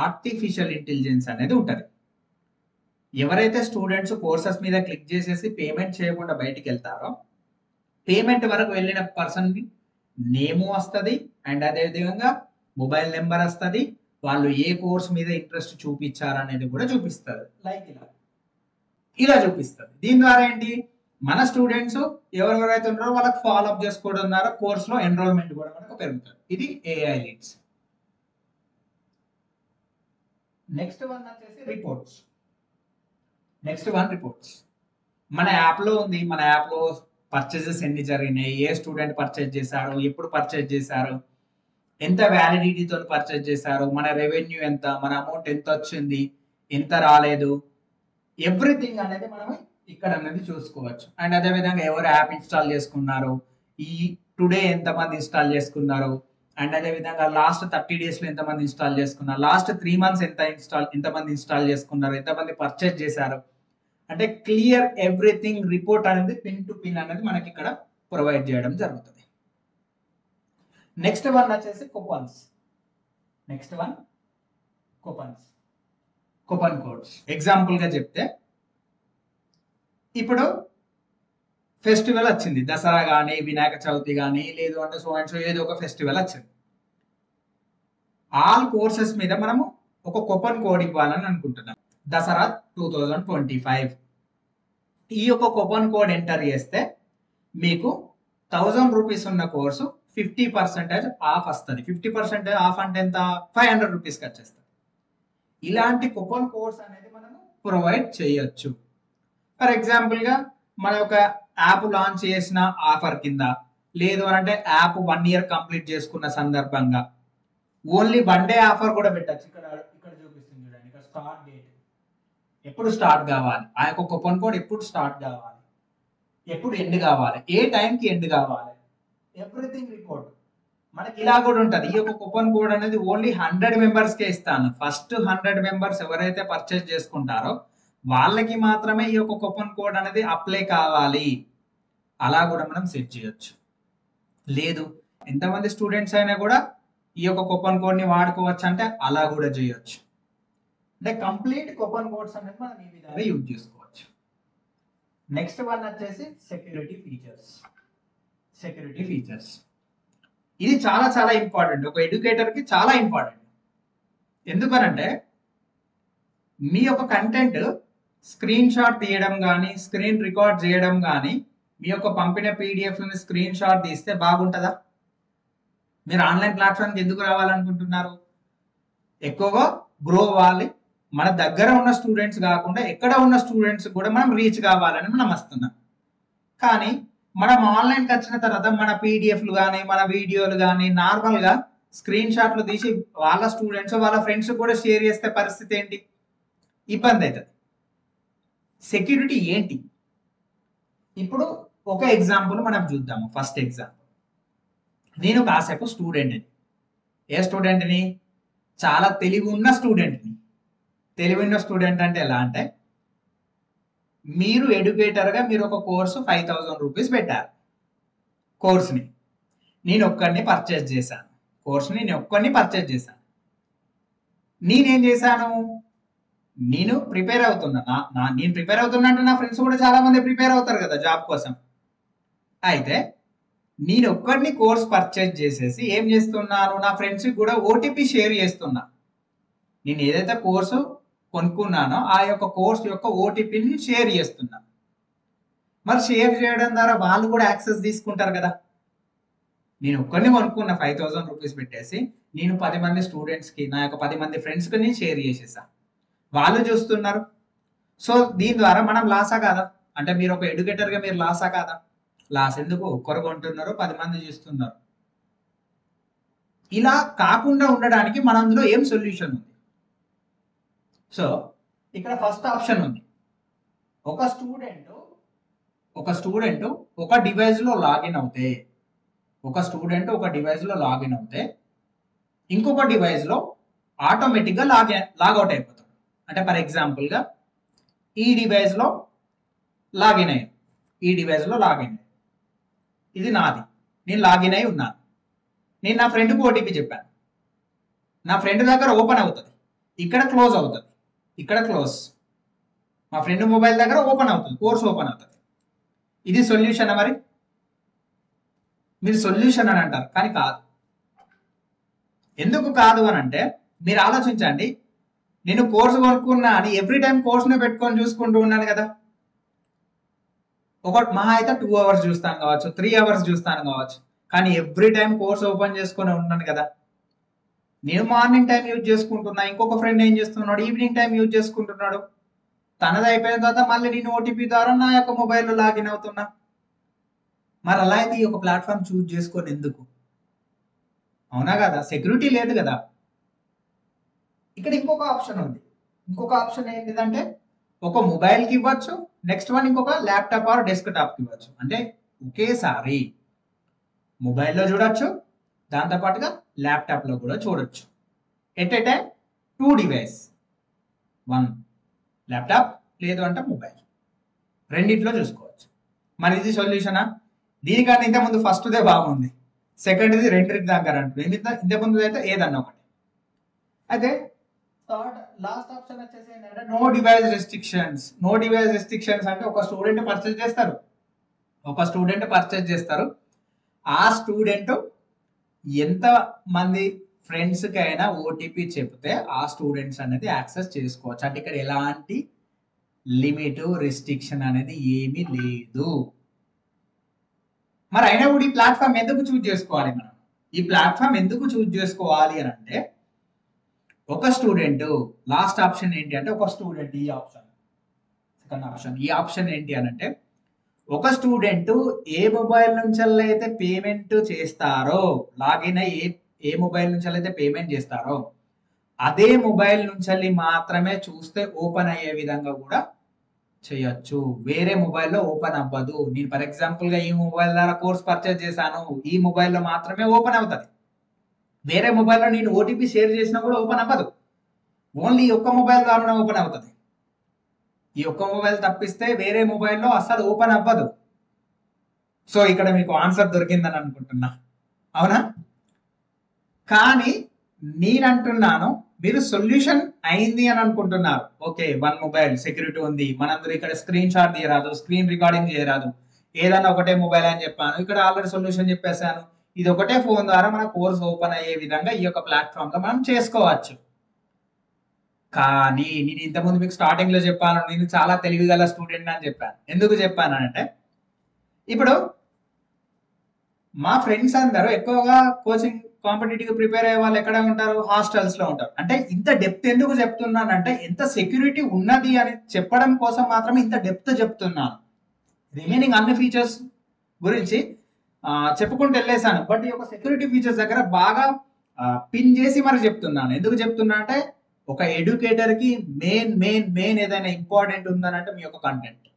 ఆర్టిఫిషియల్ ఇంటెలిజెన్స్ అనేది ఉంటుంది. ఎవరైతే స్టూడెంట్స్ కోర్సెస్ మీద క్లిక్ చేసేసి పేమెంట్ చేయకుండా బయటికి వెళ్తారో, పేమెంట్ వరకు వెళ్ళిన పర్సన్ నేము వస్తుంది, అండ్ అదేవిధంగా మొబైల్ నెంబర్ వస్తుంది, వాళ్ళు ఏ కోర్స్ మీద ఇంట్రెస్ట్ చూపించారనేది కూడా చూపిస్తుంది. లైక్ ఇలా చూపిస్తుంది. దీని ద్వారా ఏంటి, మన స్టూడెంట్స్ ఎవరెవరైతే ఉన్నారో వాళ్ళకి ఫాలో అప్ చేసుకోవడం ద్వారా కోర్స్ లో ఎన్రోల్మెంట్ కూడా మనకు పెరుగుతుంది. ఇది ఏఐ లీడ్స్. నెక్స్ట్ వన్ వచ్చేసి రిపోర్ట్స్. మన యాప్ లో ఉంది, మన యాప్ లో పర్చేజెస్ ఎన్ని జరిగినాయి, ఏ స్టూడెంట్ పర్చేజ్ చేశారు, ఎప్పుడు పర్చేజ్ చేశారు, ఎంత వ్యాలిడిటీతో పర్చేజ్ చేశారు, మన రెవెన్యూ ఎంత, మన అమౌంట్ ఎంత వచ్చింది, ఎంత రాలేదు, ఎవ్రీథింగ్ అనేది మనం ఇక్కడ అనేది చూసుకోవచ్చు. అండ్ అదే విధంగా ఎవరు యాప్ ఇన్స్టాల్ చేసుకున్నారు, ఈ టుడే ఎంతమంది ఇన్స్టాల్ చేసుకున్నారు, అండ్ అదే విధంగా లాస్ట్ 30 days లో ఎంతమంది ఇన్స్టాల్ చేసుకున్నారు, లాస్ట్ 3 months ఎంతమంది ఇన్స్టాల్ చేసుకున్నారు, ఎంతమంది పర్చేజ్ చేశారు, అంటే క్లియర్ ఎవ్రీథింగ్ రిపోర్ట్ అనేది పిన్ టు పిన్ అనేది మనకి ఇక్కడ ప్రొవైడ్ చేయడం జరుగుతుంది. నెక్స్ట్ వన్ వచ్చేసి కూపన్ కోడ్స్. ఎగ్జాంపుల్ గా చెప్తే, ఇప్పుడు ఫెస్టివల్ వచ్చింది, దసరా కానీ వినాయక చవితి కానీ, లేదు అంటే సో అండ్ సో ఏదో ఒక ఫెస్టివల్ వచ్చింది. ఆల్ కోర్సెస్ మీద మనము ఒక కూపన్ కోడ్ ఇవ్వాలని అనుకుంటున్నాం, దసరా 2025. ఈ యొక్క కూపన్ కోడ్ ఎంటర్ చేస్తే మీకు 1000 రూపీస్ ఉన్న కోర్సు 50% ఆఫ్ వస్తుంది. 50% ఆఫ్ అంటే ఎంత, 500 రూపీస్కి వచ్చేస్తుంది. ఇలాంటి కూపన్ కోడ్స్ అనేది మనము ప్రొవైడ్ చేయొచ్చు. ఫర్ ఎగ్జాంపుల్ గా మన యొక్క యాప్ లాంచ్ చేసిన ఆఫర్ కింద, లేదు అంటే యాప్ 1 year కంప్లీట్ చేసుకున్న సందర్భంగా ఓన్లీ 1 day ఆఫర్ కూడా పెట్టచ్చు. ఇక్కడ చూపిస్తుంది చూడండి, ఇక్కడ స్టార్ట్ డేట్ ఎప్పుడు స్టార్ట్ కావాలి, ఆ యొక్క కూపన్ కోడ్ ఎప్పుడు స్టార్ట్ కావాలి, ఎప్పుడు ఎండ్ కావాలి, ఏ టైంకి ఎండ్ కావాలి, ఎవ్రీథింగ్ రిపోర్ట్ మనకి ఇలా కూడా ఉంటుంది. ఈ యొక్క కూపన్ కోడ్ అనేది ఓన్లీ 100 మెంబర్స్కే ఇస్తాను. ఫస్ట్ 100 మెంబర్స్ ఎవరైతే పర్చేస్ చేసుకుంటారో వాళ్ళకి మాత్రమే ఈ యొక్క కూపన్ కోడ్ అనేది అప్లై కావాలి. అలా కూడా మనం సెట్ చేయొచ్చు. లేదు ఎంతమంది స్టూడెంట్స్ అయినా కూడా ఈ యొక్క కూపన్ కోడ్ ని వాడుకోవచ్చు అంటే అలా కూడా చేయొచ్చు. అంటే కంప్లీట్ కూపన్ కోడ్స్ అనేది మనం ఈ విధంగా యూజ్ చేసుకోవచ్చు. నెక్స్ట్ వన్ వచ్చేసి సెక్యూరిటీ ఫీచర్స్. ఇది చాలా చాలా ఇంపార్టెంట్, ఒక ఎడ్యుకేటర్ కి చాలా ఇంపార్టెంట్. ఎందుకనంటే మీ యొక్క కంటెంట్ స్క్రీన్ షాట్ తీయడం కానీ, స్క్రీన్ రికార్డ్ చేయడం కానీ, మీ యొక్క పంపిన పీడిఎఫ్ స్క్రీన్ షాట్ తీస్తే బాగుంటుందా? మీరు ఆన్లైన్ ప్లాట్ఫామ్కి ఎందుకు రావాలనుకుంటున్నారు? ఎక్కువగా గ్రో అవ్వాలి, మన దగ్గర ఉన్న స్టూడెంట్స్ కాకుండా ఎక్కడ ఉన్న స్టూడెంట్స్ కూడా మనం రీచ్ కావాలని మనం వస్తున్నాం. కానీ మనం ఆన్లైన్కి వచ్చిన తర్వాత మన పీడిఎఫ్లు కానీ, మన వీడియోలు కానీ నార్మల్గా స్క్రీన్ షాట్లు తీసి వాళ్ళ స్టూడెంట్స్ వాళ్ళ ఫ్రెండ్స్ కూడా షేర్ చేస్తే పరిస్థితి ఏంటి? ఇబ్బంది అవుతుంది. సెక్యూరిటీ ఏంటి? ఇప్పుడు ఒక ఎగ్జాంపుల్ మనం చూద్దాము. ఫస్ట్ ఎగ్జాంపుల్, నేను కాసేపు స్టూడెంట్ని. ఏ స్టూడెంట్ని? చాలా తెలివి ఉన్న స్టూడెంట్ని. తెలివి ఉన్న స్టూడెంట్ అంటే ఎలా అంటే, మీరు ఎడ్యుకేటర్గా మీరు ఒక కోర్సు 5000 రూపీస్ పెట్టారు. కోర్స్ని నేను ఒక్కడిని పర్చేజ్ చేశాను. నేనేం చేశాను, నేను ప్రిపేర్ అవుతున్నా. నేను ప్రిపేర్ అవుతున్నా అంటే నా ఫ్రెండ్స్ కూడా చాలా మంది ప్రిపేర్ అవుతారు కదా జాబ్ కోసం. అయితే నేను ఒక్కడిని కోర్స్ పర్చేజ్ చేసేసి ఏం చేస్తున్నాను, నా ఫ్రెండ్స్కి కూడా ఓటీపీ షేర్ చేస్తున్నా. నేను ఏదైతే కోర్సు కొనుక్కున్నానో ఆ యొక్క కోర్స్ యొక్క ఓటీపీని షేర్ చేస్తున్నా. మరి షేర్ చేయడం ద్వారా వాళ్ళు కూడా యాక్సెస్ తీసుకుంటారు కదా. నేను ఒక్కడిని కొనుక్కున్న 5000 రూపీస్ పెట్టేసి నేను 10 మంది స్టూడెంట్స్కి, నా యొక్క 10 మంది ఫ్రెండ్స్కి నేను షేర్ చేసేసా. వాళ్ళు చూస్తున్నారు. సో దీని ద్వారా మనం లాసా కాదా? అంటే మీరు ఒక ఎడ్యుకేటర్గా మీరు లాసా కాదా? లాస్ ఎందుకు? ఒక్కరు కొంటున్నారు, 10 మంది చూస్తున్నారు. ఇలా కాకుండా ఉండడానికి మన అందులో ఏం సొల్యూషన్ ఉంది? సో ఇక్కడ ఫస్ట్ ఆప్షన్ ఉంది. ఒక స్టూడెంట్ ఒక డివైస్లో లాగిన్ అవుతే ఇంకొక డివైస్లో ఆటోమేటిక్గా లాగౌట్ అయిపోతాడు. అంటే ఫర్ ఎగ్జాంపుల్గా ఈ డివైస్లో లాగిన్ అయ్యాను, ఇది నాది, నేను లాగిన్ అయి ఉన్నాను. నేను నా ఫ్రెండ్కి ఓటీపీ చెప్పాను, నా ఫ్రెండ్ దగ్గర ఓపెన్ అవుతుంది, ఇక్కడ క్లోజ్ అవుతుంది, మా ఫ్రెండ్ మొబైల్ దగ్గర ఓపెన్ అవుతుంది, కోర్స్ ఓపెన్ అవుతుంది. ఇది సొల్యూషన్ మరి? మీరు సొల్యూషన్ అని అంటారు, కానీ కాదు. ఎందుకు కాదు అని అంటే మీరు ఆలోచించండి. నేను కోర్సు కొనుక్కున్నా అని ఎవ్రీ టైం కోర్సునే పెట్టుకొని చూసుకుంటూ ఉన్నాను కదా. ఒక మహా అయితే 2 అవర్స్ చూస్తాను కావచ్చు, 3 అవర్స్ చూస్తాను కావచ్చు, కానీ ఎవ్రీ టైం కోర్స్ ఓపెన్ చేసుకొని ఉన్నాను కదా. నేను మార్నింగ్ టైం యూజ్ చేసుకుంటున్నా, ఇంకొక ఫ్రెండ్ ఏం చేస్తున్నాడు, ఈవినింగ్ టైం యూజ్ చేసుకుంటున్నాడు. తనది అయిపోయిన తర్వాత మళ్ళీ నేను ఓటీపీ ద్వారా నా యొక్క మొబైల్లో లాగిన్ అవుతున్నా. మరి అలా అయితే ఈ ఒక ప్లాట్ఫామ్ చూజ్ చేసుకొని ఎందుకు? అవునా కదా? సెక్యూరిటీ లేదు కదా. ఇక్కడ ఇంకొక ఆప్షన్ ఉంది. ఇంకొక ఆప్షన్ ఏంటిదంటే ఒక మొబైల్కి ఇవ్వచ్చు, నెక్స్ట్ వన్ ఇంకొక ల్యాప్టాప్ ఆర్ డెస్క్టాప్కి ఇవ్వచ్చు. అంటే ఒకేసారి మొబైల్లో చూడొచ్చు, దాంతోపాటుగా ల్యాప్టాప్లో కూడా చూడొచ్చు. At a time 2 device, 1 laptop లేదు అంటే మొబైల్, రెండిట్లో చూసుకోవచ్చు. మరి ఇది సొల్యూషనా? దీనికన్నా ఇంతకుముందు ఫస్ట్దే బాగుంది, సెకండ్ది రెండింటి దగ్గర అంటుంది. ఇంతకుముందు అయితే ఏదన్నా ఒకటి. అయితే థర్డ్ లాస్ట్ ఆప్షన్ వచ్చేసి ఏంటంటే నో డివైస్ రెస్ట్రిక్షన్స్. అంటే ఒక స్టూడెంట్ పర్చేజ్ చేస్తారు, ఆ స్టూడెంట్ ఎంత మంది ఫ్రెండ్స్కి అయినా ఓటీపీ చెప్తే ఆ స్టూడెంట్స్ అనేది యాక్సెస్ చేసుకోవచ్చు. అంటే ఇక్కడ ఎలాంటి లిమిట్ రెస్ట్రిక్షన్ అనేది ఏమీ లేదు. మరి అయినా కూడా ఈ ప్లాట్ఫామ్ ఎందుకు చూజ్ చేసుకోవాలి మనం? ఈ ప్లాట్ఫామ్ ఎందుకు చూజ్ చేసుకోవాలి అని అంటే ఒక స్టూడెంట్, లాస్ట్ ఆప్షన్ ఏంటి అంటే ఒక స్టూడెంట్, ఈ ఆప్షన్ సెకండ్ ఆప్షన్. ఈ ఆప్షన్ ఏంటి అని అంటే ఒక స్టూడెంట్ ఏ మొబైల్ నుంచి అయితే పేమెంట్ చేస్తారో, లాగిన్ అయ్యి ఏ మొబైల్ నుంచి అయితే పేమెంట్ చేస్తారో అదే మొబైల్ నుంచి మాత్రమే చూస్తే ఓపెన్ అయ్యే విధంగా కూడా చేయొచ్చు. వేరే మొబైల్లో ఓపెన్ అవ్వదు. నేను ఫర్ ఎగ్జాంపుల్ గా ఈ మొబైల్ ద్వారా కోర్స్ పర్చేజ్ చేశాను, ఈ మొబైల్లో మాత్రమే ఓపెన్ అవుతుంది. వేరే మొబైల్లో నేను ఓటీపీ షేర్ చేసినా కూడా ఓపెన్ అవ్వదు. ఓన్లీ ఈ ఒక్క మొబైల్ ద్వారానే ఓపెన్ అవుతుంది. ఈ ఒక్క మొబైల్ తప్పిస్తే వేరే మొబైల్లో అస్సలు ఓపెన్ అవ్వదు. సో ఇక్కడ మీకు ఆన్సర్ దొరికిందని అనుకుంటున్నా, అవునా? కానీ నేనంటున్నాను మీరు సొల్యూషన్ అయింది అని అనుకుంటున్నారు. ఓకే, 1 మొబైల్ సెక్యూరిటీ ఉంది, మనందరూ ఇక్కడ స్క్రీన్ షాట్ తీయరాదు, స్క్రీన్ రికార్డింగ్ చేయరాదు, ఏదన్నా ఒకటే మొబైల్ అని చెప్పాను. ఇక్కడ ఆల్రెడీ సొల్యూషన్ చెప్పేశాను. ఇది ఒకటే ఫోన్ ద్వారా మన కోర్స్ ఓపెన్ అయ్యే విధంగా ఈ యొక్క ప్లాట్ఫామ్ లో మనం చేసుకోవచ్చు. కానీ నేను ఇంతకుముందు మీకు స్టార్టింగ్ లో చెప్పాను, నేను చాలా తెలివిగల స్టూడెంట్ అని చెప్పాను. ఎందుకు చెప్పాను అంటే ఇప్పుడు మా ఫ్రెండ్స్ అందరూ ఎక్కువగా కోచింగ్ కాంపిటేటివ్ ప్రిపేర్ అయ్యే వాళ్ళు ఎక్కడ ఉంటారు? హాస్టల్స్ లో ఉంటారు. అంటే ఇంత డెప్త్ ఎందుకు చెప్తున్నానంటే ఎంత సెక్యూరిటీ ఉన్నది అని చెప్పడం కోసం మాత్రమే ఇంత డెప్త్ చెప్తున్నాను. రిమైనింగ్ అన్ని ఫీచర్స్ గురించి చెప్పుకుంటూ వెళ్ళేసాను, బట్ ఈ యొక్క సెక్యూరిటీ ఫీచర్స్ దగ్గర బాగా పిన్ చేసి మరి చెప్తున్నాను. ఎందుకు చెప్తున్నా అంటే ఒక ఎడ్యుకేటర్ కి మెయిన్ ఏదైనా ఇంపార్టెంట్ ఉందనంటే మీ యొక్క కంటెంట్.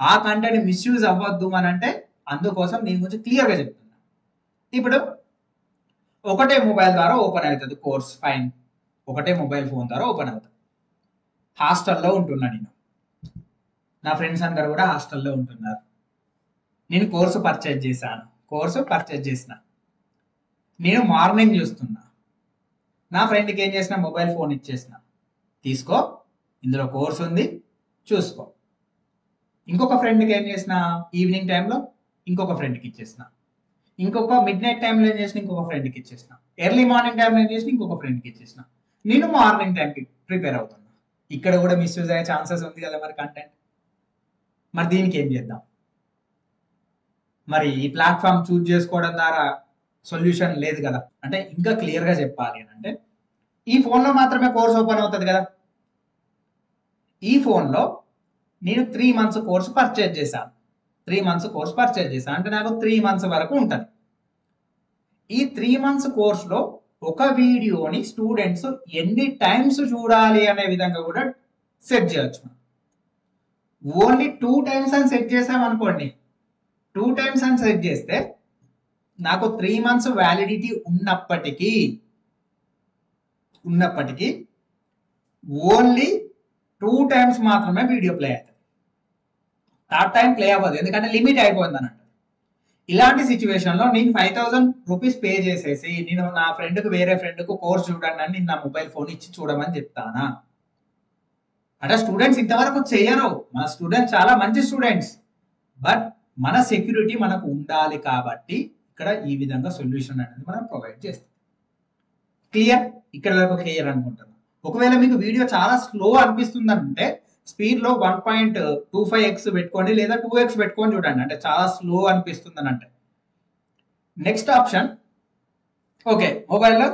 ఆ కంటెంట్ మిస్యూజ్ అవ్వద్దు అని అంటే అందుకోసం దీని గురించి క్లియర్గా చెప్తున్నా. ఇప్పుడు ఒకటే మొబైల్ ద్వారా ఓపెన్ అవుతుంది కోర్స్, ఫైన్, ఒకటే మొబైల్ ఫోన్ ద్వారా ఓపెన్ అవుతుంది. హాస్టల్లో ఉంటున్నా నేను, నా ఫ్రెండ్స్ అందరు కూడా హాస్టల్లో ఉంటున్నారు. నేను కోర్సు పర్చేజ్ చేసిన. నేను మార్నింగ్ చూస్తున్నా. నా ఫ్రెండ్కి ఏం చేసిన, మొబైల్ ఫోన్ ఇచ్చేసిన, తీసుకో ఇందులో కోర్స్ ఉంది చూసుకో. ఇంకొక ఫ్రెండ్కి ఏం చేసిన, ఈవినింగ్ టైంలో ఇంకొక ఫ్రెండ్కి ఇచ్చేసిన. ఇంకొక మిడ్ నైట్ టైంలో ఏం చేసిన, ఇంకొక ఫ్రెండ్కి ఇచ్చేసిన. ఎర్లీ మార్నింగ్ టైంలో ఏం చేసిన, ఇంకొక ఫ్రెండ్కి ఇచ్చేసిన. నేను మార్నింగ్ టైంకి ప్రిపేర్ అవుతున్నా. ఇక్కడ కూడా మిస్యూజ్ అయ్యే ఛాన్సెస్ ఉంది కదా మరి కంటెంట్. మరి దీనికి ఏం చేద్దాం? మరి ఈ ప్లాట్ఫామ్ చూజ్ చేసుకోవడం ద్వారా సొల్యూషన్ లేదు కదా. అంటే ఇంకా క్లియర్గా చెప్పాలి అని అంటే, ఈ ఫోన్లో మాత్రమే కోర్స్ ఓపెన్ అవుతుంది కదా. ఈ ఫోన్లో నేను 3 months కోర్సు పర్చేజ్ చేశాను. 3 months కోర్స్ పర్చేజ్ చేశాను అంటే నాకు 3 months వరకు ఉంటుంది. ఈ 3 months కోర్సులో ఒక వీడియోని స్టూడెంట్స్ ఎన్ని టైమ్స్ చూడాలి అనే విధంగా కూడా సెట్ చేయొచ్చు. ఓన్లీ 2 times అని సెట్ చేసాం అనుకోండి, 2 times అని సెట్ చేస్తే నాకు 3 months వ్యాలిడిటీ ఉన్నప్పటికీ ఓన్లీ 2 times మాత్రమే వీడియో ప్లే అవుతుంది. థర్డ్ టైం ప్లే అవ్వదు, ఎందుకంటే లిమిట్ అయిపోయింది అన్నట్టు. ఇలాంటి సిచ్యువేషన్లో నేను 5,000 రూపీస్ పే చేసేసి నేను నా ఫ్రెండ్కి, వేరే ఫ్రెండ్కు కోర్స్ చూడండి అని నా మొబైల్ ఫోన్ ఇచ్చి చూడమని చెప్తానా? అంటే స్టూడెంట్స్ ఇంతవరకు చేయరు. మన స్టూడెంట్స్ చాలా మంచి స్టూడెంట్స్, బట్ మన సెక్యూరిటీ మనకు ఉండాలి కాబట్టి ఇక్కడ ఈ విధంగా సొల్యూషన్ అనేది మనం ప్రొవైడ్ చేస్తాం. క్లియర్? ఇక్కడ వరకు క్లియర్ అనుకుంటున్నాను. ఒకవేళ మీకు వీడియో చాలా స్లో అనిపిస్తుంది అంటే స్పీడ్ లో 1.25x పెట్టుకోండి, లేదా 2x పెట్టుకొని చూడండి. అంటే చాలా స్లో అనిపిస్తుంది అని అంటే. నెక్స్ట్ ఆప్షన్, ఓకే మొబైల్లో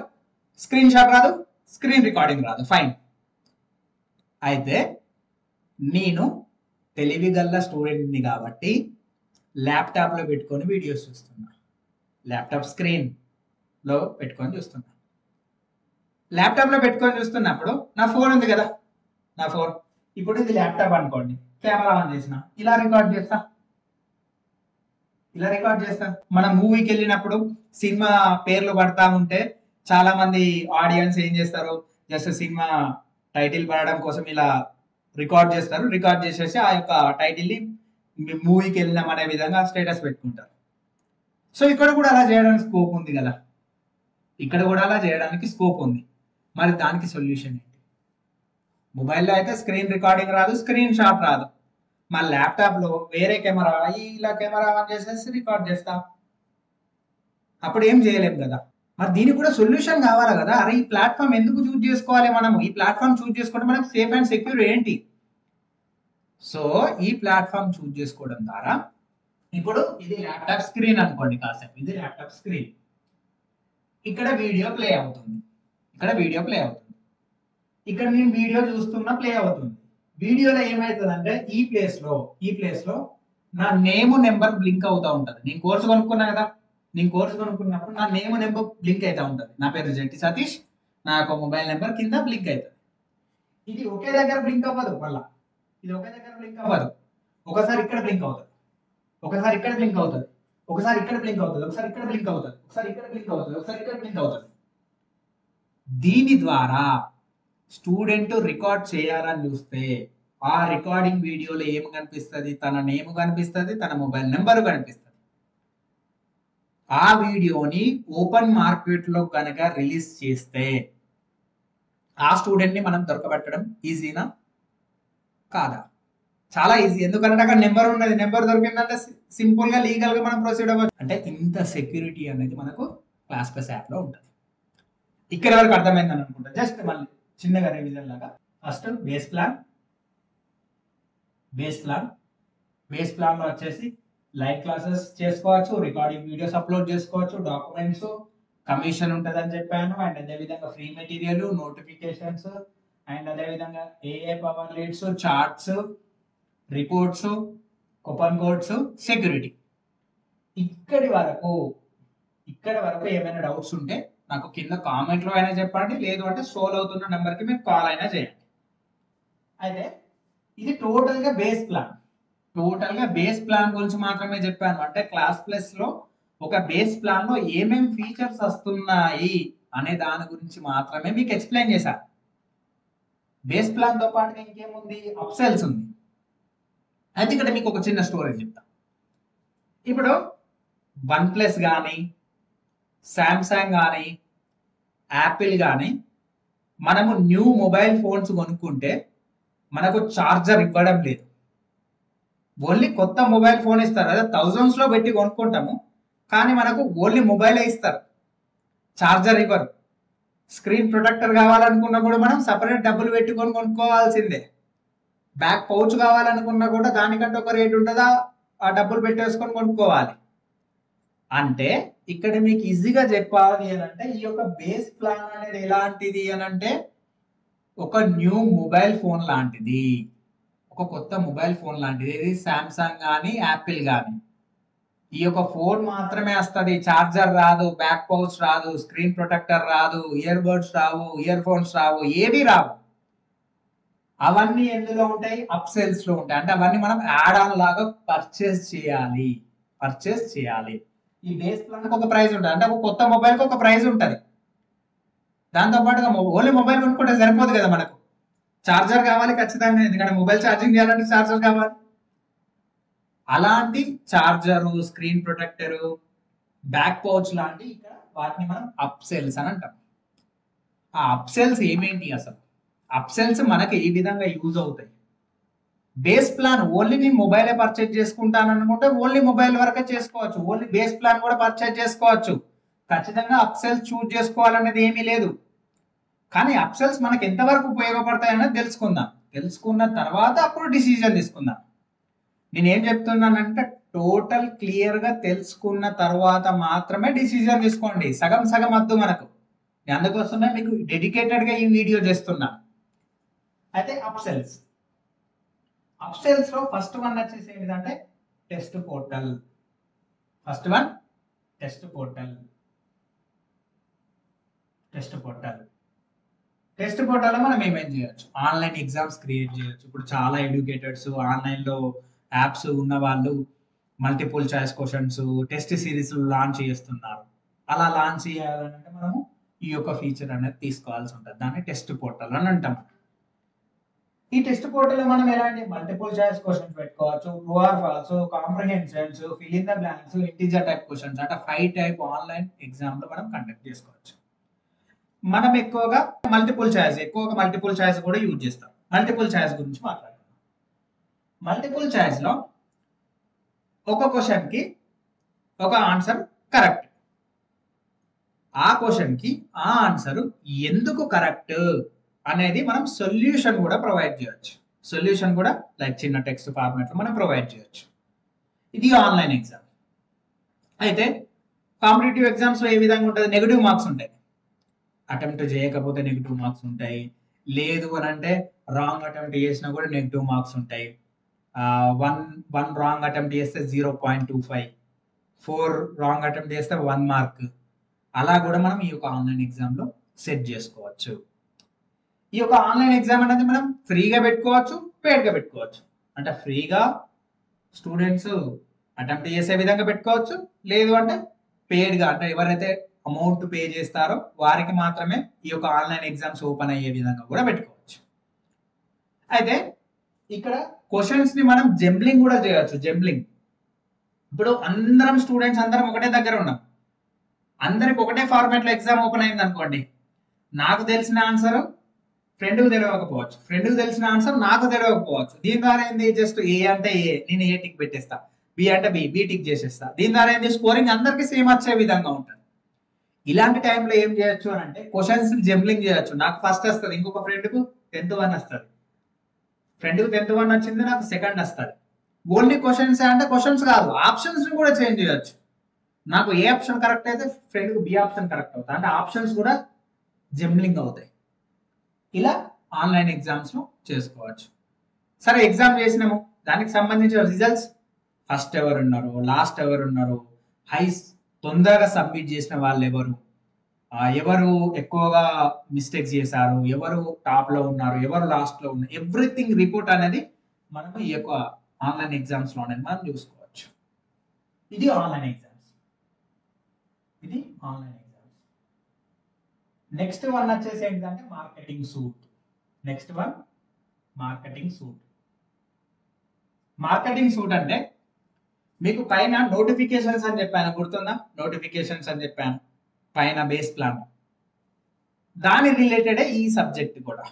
స్క్రీన్ షాట్ రాదు, స్క్రీన్ రికార్డింగ్ రాదు, ఫైన్. అయితే నేను తెలివిగల్ల స్టూడెంట్ని కాబట్టి ల్యాప్టాప్లో పెట్టుకొని వీడియోస్ చూస్తున్నా. ల్యాప్టాప్ స్క్రీన్లో పెట్టుకొని చూస్తున్నా. ల్యాప్టాప్లో పెట్టుకొని చూస్తున్నప్పుడు నా ఫోన్ ఉంది కదా, నా ఫోన్ ఇప్పుడు ఇది ల్యాప్టాప్ అనుకోండి, కెమెరా ఆన్ చేసిన ఇలా రికార్డ్ చేస్తా. మనం మూవీకి వెళ్ళినప్పుడు సినిమా పేర్లు పడతా ఉంటే చాలా మంది ఆడియన్స్ ఏం చేస్తారు, జస్ట్ సినిమా టైటిల్ పడడం కోసం ఇలా రికార్డ్ చేస్తారు. రికార్డ్ చేసేసి ఆ యొక్క టైటిల్ని మూవీకి వెళ్ళినాం అనే విధంగా స్టేటస్ పెట్టుకుంటారు. సో ఇక్కడ కూడా అలా చేయడానికి స్కోప్ ఉంది కదా, మరి దానికి సొల్యూషన్ ఏంటి? మొబైల్లో అయితే స్క్రీన్ రికార్డింగ్ రాదు, స్క్రీన్ షాట్ రాదు. మా ల్యాప్టాప్లో వేరే కెమెరా, ఇలా కెమెరా ఆన్ చేసేసి రికార్డ్ చేస్తా. అప్పుడు ఏం చేయలేం కదా. మరి దీనికి కూడా సొల్యూషన్ కావాలి కదా. అరే ఈ ప్లాట్ఫామ్ ఎందుకు చూజ్ చేసుకోవాలి మనము? ఈ ప్లాట్ఫామ్ చూజ్ చేసుకుంటే మనకు సేఫ్ అండ్ సెక్యూర్ ఏంటి? సో ఈ ప్లాట్ఫామ్ చూజ్ చేసుకోవడం ద్వారా, ఇప్పుడు ఇది ల్యాప్టాప్ స్క్రీన్ అనుకోండి, కాసేపు ఇది ల్యాప్టాప్ స్క్రీన్, ఇక్కడ వీడియో ప్లే అవుతుంది, ఇక్కడ నేను వీడియో చూస్తున్నా, ప్లే అవుతుంది. వీడియోలో ఏమవుతుందంటే ఈ ప్లేస్ లో నా నేమ్ నెంబర్ బ్లింక్ అవుతా ఉంటది. నేను కోర్సు కొనుక్కున్నా కదా, నేను కోర్సు కొనుక్కున్నప్పుడు నా నేమ్ నెంబర్ బ్లింక్ అవుతా ఉంటది. నా పేరు జట్టి సతీష్, నా యొక్క మొబైల్ నెంబర్ కింద బ్లింక్ అవుతుంది. ఇది ఒకే దగ్గర బ్లింక్ అవ్వదు, ఒకసారి ఇక్కడ బ్లింక్ అవుతుంది, ఒకసారి ఇక్కడ బ్లింక్ అవుతుంది, ఒకసారి ఇక్కడ బ్లింక్ అవుతుంది, ఒకసారి ఇక్కడ బ్లింక్ అవుతుంది, ఒకసారి ఇక్కడ బ్లింక్ అవుతుంది, ఒకసారి ఇక్కడ బ్లింక్ అవుతుంది. దీని ద్వారా స్టూడెంట్ రికార్డ్ చేయాలని చూస్తే ఆ రికార్డింగ్ వీడియోలో ఏం కనిపిస్తుంది? తన నేమ్ కనిపిస్తుంది, తన మొబైల్ నెంబర్ కనిపిస్తుంది. ఆ వీడియోని ఓపెన్ మార్కెట్ లో కనుక రిలీజ్ చేస్తే ఆ స్టూడెంట్ ని మనం దొరకబెట్టడం ఈజీనా కాదా? చాలా ఈజీ. ఎందుకంటే అక్కడ నెంబర్ ఉన్నది, నెంబర్ దొరికిందంటే సింపుల్ గా లీగల్ గా మనం ప్రొసీడ్ అవ్వచ్చు. అంటే ఇంత సెక్యూరిటీ అనేది మనకు క్లాస్ ప్లస్ యాప్ లో ఉంటుంది. ఇక్కడ వరకు అర్థమైందని అనుకుంటా. జస్ట్ మళ్ళీ చిన్నగా రివిజన్ లాగా, ఫస్ట్ బేస్ ప్లాన్ లో వచ్చేసి లైవ్ క్లాసెస్ చేసుకోవచ్చు, రికార్డింగ్ వీడియోస్ అప్లోడ్ చేసుకోవచ్చు, డాక్యుమెంట్స్, కమిషన్ ఉంటుంది అని చెప్పాను. అండ్ అదేవిధంగా ఫ్రీ మెటీరియల్, నోటిఫికేషన్స్, అండ్ అదేవిధంగా ఏఏ power leads, charts, reports, coupon codes, security. ఇక్కడి వరకు ఏమైనా డౌట్స్ ఉంటే నాకు కింద కామెంట్ లో అయినా చెప్పండి, లేదు అంటే స్క్రోల్ అవుతున్న నెంబర్కి మీరు కాల్ అయినా చేయండి. అయితే ఇది టోటల్ గా బేస్ ప్లాన్ గురించి మాత్రమే చెప్పాను. అంటే క్లాస్ ప్లస్ లో ఒక బేస్ ప్లాన్ లో ఏమేమి ఫీచర్స్ వస్తున్నాయి అనే దాని గురించి మాత్రమే మీకు ఎక్స్ప్లెయిన్ చేశాను. బేస్ ప్లాన్ తో పాటు ఇంకేముంది? అప్సెల్స్ ఉంది. అయితే ఇక్కడ మీకు ఒక చిన్న స్టోరీ చెప్తా. ఇప్పుడు వన్ ప్లస్ కానీ, శాంసంగ్ కానీ, యాపిల్ కానీ మనము న్యూ మొబైల్ ఫోన్స్ కొనుక్కుంటే మనకు చార్జర్ ఇవ్వడం లేదు. ఓన్లీ కొత్త మొబైల్ ఫోన్ ఇస్తారు, అదే థౌజండ్స్ లో పెట్టి కొనుక్కుంటాము, కానీ మనకు ఓన్లీ మొబైలే ఇస్తారు, చార్జర్ ఇవ్వరు. స్క్రీన్ ప్రొటెక్టర్ కావాలనుకున్నా కూడా మనం సపరేట్ డబ్బులు పెట్టుకొని కొనుక్కోవాల్సిందే. బ్యాక్ పౌచ్ కావాలనుకున్నా కూడా దానికంటే ఒక రేట్ ఉంటుందా, ఆ డబ్బులు పెట్టేసుకొని కొనుక్కోవాలి. అంటే ఇక్కడ మీకు ఈజీగా చెప్పాలి అని అంటే ఈ యొక్క బేస్ ప్లాన్ అనేది ఎలాంటిది అని అంటే ఒక న్యూ మొబైల్ ఫోన్ లాంటిది, ఒక కొత్త మొబైల్ ఫోన్ లాంటిది. ఇది శాంసంగ్ కానీ యాపిల్ కానీ ఈ యొక్క ఫోన్ మాత్రమే వస్తుంది, చార్జర్ రాదు, బ్యాక్ పౌచ్ రాదు, స్క్రీన్ ప్రొటెక్టర్ రాదు, ఇయర్ బడ్స్ రావు, ఇయర్ ఫోన్స్ రావు, ఏవి రావు. అవన్నీ ఎందులో ఉంటాయి, అప్ సేల్స్ లో ఉంటాయి. అంటే అవన్నీ మనం యాడ్ ఆన్ లాగా పర్చేస్ చేయాలి. ఈ బేస్ ప్లాన్ ఒక ప్రైస్ ఉంటుంది, అంటే ఒక కొత్త మొబైల్ కి ఒక ప్రైస్ ఉంటుంది. దాంతో పాటుగా ఓన్లీ మొబైల్ కొనుక్కుంటే సరిపోదు కదా, మనకు చార్జర్ కావాలి ఖచ్చితంగా, ఎందుకంటే మొబైల్ ఛార్జింగ్ చేయాలంటే చార్జర్ కావాలి. అలాంటి charger, screen protector, back pouch లాంటి ఇక్కడ వాటిని మనం అప్ సేల్స్ అని అంటాం. ఆ అప్ సేల్స్ ఏమేంటి అసలు, అప్ సేల్స్ మనకి ఏ విధంగా యూజ్ అవుతాయి? బేస్ ప్లాన్ ఓన్లీ నేను మొబైలే పర్చేజ్ చేసుకుంటాను అనుకుంటే ఓన్లీ మొబైల్ వరకే చేసుకోవచ్చు, ఓన్లీ బేస్ ప్లాన్ కూడా పర్చేజ్ చేసుకోవచ్చు. ఖచ్చితంగా అప్ సేల్స్ చూజ్ చేసుకోవాలనేది ఏమీ లేదు. కానీ అప్ సేల్స్ మనకి ఎంతవరకు ఉపయోగపడతాయి అనేది తెలుసుకున్న తర్వాత అప్పుడు డిసిజన్ తీసుకుందాం. నేను ఏం చెప్తున్నానంటే టోటల్ క్లియర్ గా తెలుసుకున్న తర్వాత మాత్రమే డిసిజన్ తీసుకోండి, సగం సగం వద్దు మనకు. నేను అందుకోసమే మీకు డెడికేటెడ్ గా ఈ వీడియో చేస్తున్నా. అయితే అప్ సేల్స్ లో ఫస్ట్ వన్ వచ్చేసి ఏంటంటే టెస్ట్ పోర్టల్. టెస్ట్ పోర్టల్ లో మనం ఏమేం చేయొచ్చు, ఆన్లైన్ ఎగ్జామ్స్ క్రియేట్ చేయొచ్చు. ఇప్పుడు చాలా ఎడ్యుకేటర్స్ ఆన్లైన్ లో యాప్స్ ఉన్న వాళ్ళు multiple choice questions, test series launch చేస్తున్నారు. అలా లాంచ్ చేయాలంటే మనము ఈ యొక్క ఫీచర్ అనేది తీసుకోవాల్సి ఉంటుంది, దాన్ని టెస్ట్ పోర్టల్ అని అంటాం. ఈ టెస్ట్ పోర్టల్ లో మనం ఎలాంటి మల్టిపుల్ చాయిస్ క్వశ్చన్స్ పెట్టుకోవచ్చు, true or false, comprehensions, fill in the blanks, integer type questions, అంటే 5 టైప్ ఆన్లైన్ ఎగ్జామ్ లో మనం కండక్ట్ చేసుకోవచ్చు. మనం ఎక్కువగా మల్టిపుల్ చాయిస్ కూడా యూజ్ చేస్తాం. మల్టిపుల్ చాయిస్ గురించి మాట్లాడుతాం. మల్టిపుల్ చాయిస్ లో ఒక క్వశ్చన్ కి ఒక ఆన్సర్ కరెక్ట్, ఆ క్వశ్చన్ కి ఆ ఆన్సర్ ఎందుకు కరెక్ట్ అనేది మనం సొల్యూషన్ కూడా ప్రొవైడ్ చేయొచ్చు. సొల్యూషన్ కూడా లైక్ చిన్న టెక్స్ట్ ఫార్మాట్ లో మనం ప్రొవైడ్ చేయొచ్చు. ఇది ఆన్లైన్ ఎగ్జామ్. అయితే కాంపిటేటివ్ ఎగ్జామ్స్ లో ఏ విధంగా ఉంటుంది, నెగిటివ్ మార్క్స్ ఉంటాయి. అటెంప్ట్ చేయకపోతే నెగిటివ్ మార్క్స్ ఉంటాయి, లేదు అని అంటే రాంగ్ అటెంప్ట్ చేసినా కూడా నెగిటివ్ మార్క్స్ ఉంటాయి. వన్ రాంగ్ అటెంప్ట్ చేస్తే 0.25, 4 రాంగ్ అటెంప్ట్ చేస్తే 1 మార్క్. అలా కూడా మనం ఈ యొక్క ఆన్లైన్ ఎగ్జామ్ లో సెట్ చేసుకోవచ్చు. ఈ యొక్క ఆన్లైన్ ఎగ్జామ్ అనేది మనం ఫ్రీగా పెట్టుకోవచ్చు, పెయిడ్గా పెట్టుకోవచ్చు. అంటే ఫ్రీగా స్టూడెంట్స్ అటెంప్ట్ చేసే విధంగా పెట్టుకోవచ్చు, లేదు అంటే పెయిడ్గా, అంటే ఎవరైతే అమౌంట్ పే చేస్తారో వారికి మాత్రమే ఈ యొక్క ఆన్లైన్ ఎగ్జామ్స్ ఓపెన్ అయ్యే విధంగా కూడా పెట్టుకోవచ్చు. అయితే ఇక్కడ క్వశ్చన్స్ ని మనం జంబ్లింగ్ కూడా చేయొచ్చు. ఇప్పుడు అందరం స్టూడెంట్స్ అందరం ఒకటే దగ్గర ఉన్నాం, అందరికి ఒకటే ఫార్మాట్ లో ఎగ్జామ్ ఓపెన్ అయింది అనుకోండి, నాకు తెలిసిన ఆన్సర్ ఫ్రెండ్కి తెలియకపోవచ్చు, ఫ్రెండ్కి తెలిసిన ఆన్సర్ నాకు తెలియకపోవచ్చు. దీని ద్వారా ఏంది, జస్ట్ ఏ అంటే ఏ, నేను ఏ టిక్ పెట్టేస్తా, బి అంటే బి టిక్ చేసేస్తా. దీని ద్వారా ఏంది, స్కోరింగ్ అందరికి సేమ్ వచ్చే విధంగా ఉంటుంది. ఇలాంటి టైంలో ఏం చేయొచ్చు అని అంటే క్వశ్చన్స్ జంబ్లింగ్ చేయొచ్చు. నాకు ఫస్ట్ వస్తుంది, ఇంకొక ఫ్రెండ్కు 10th 1 వస్తుంది, ఫ్రెండ్కి 10th 1 వచ్చింది, నాకు సెకండ్ వస్తుంది. ఓన్లీ క్వశ్చన్స్ అంటే క్వశ్చన్స్ కాదు, ఆప్షన్స్ కూడా చేంజ్ చేయొచ్చు. నాకు ఏ ఆప్షన్ కరెక్ట్ అయితే ఫ్రెండ్కి బి ఆప్షన్ కరెక్ట్ అవుతుంది, అంటే ఆప్షన్స్ కూడా జంబ్లింగ్ అవుతాయి. ఇలా ఆన్లైన్ ఎగ్జామ్స్ లో చేసుకోవచ్చు. సరే ఎగ్జామ్ చేసినాము, దానికి సంబంధించిన రిజల్ట్స్, ఫస్ట్ ఎవరు ఉన్నారు, లాస్ట్ ఎవరు ఉన్నారు, తొందరగా సబ్మిట్ చేసిన వాళ్ళు ఎవరు, ఎవరు ఎక్కువగా మిస్టేక్స్ చేశారు, ఎవరు టాప్ లో ఉన్నారు, ఎవరు లాస్ట్ లో ఉన్నారు, ఎవ్రీథింగ్ రిపోర్ట్ అనేది మనము ఈ యొక్క ఆన్లైన్ ఎగ్జామ్స్ లో అనేది మనం చూసుకోవచ్చు. ఇది ఆన్లైన్ ఎగ్జామ్స్. నెక్స్ట్ వన్ వచ్చేసి ఏంటంటే మార్కెటింగ్ సూట్. మార్కెటింగ్ సూట్ అంటే మీకు పైన నోటిఫికేషన్స్ అని చెప్పాను, గుర్తుందా? నోటిఫికేషన్స్ అని చెప్పాను పైన బేస్ ప్లాన్, దాని రిలేటెడ్ ఈ సబ్జెక్ట్ కూడా.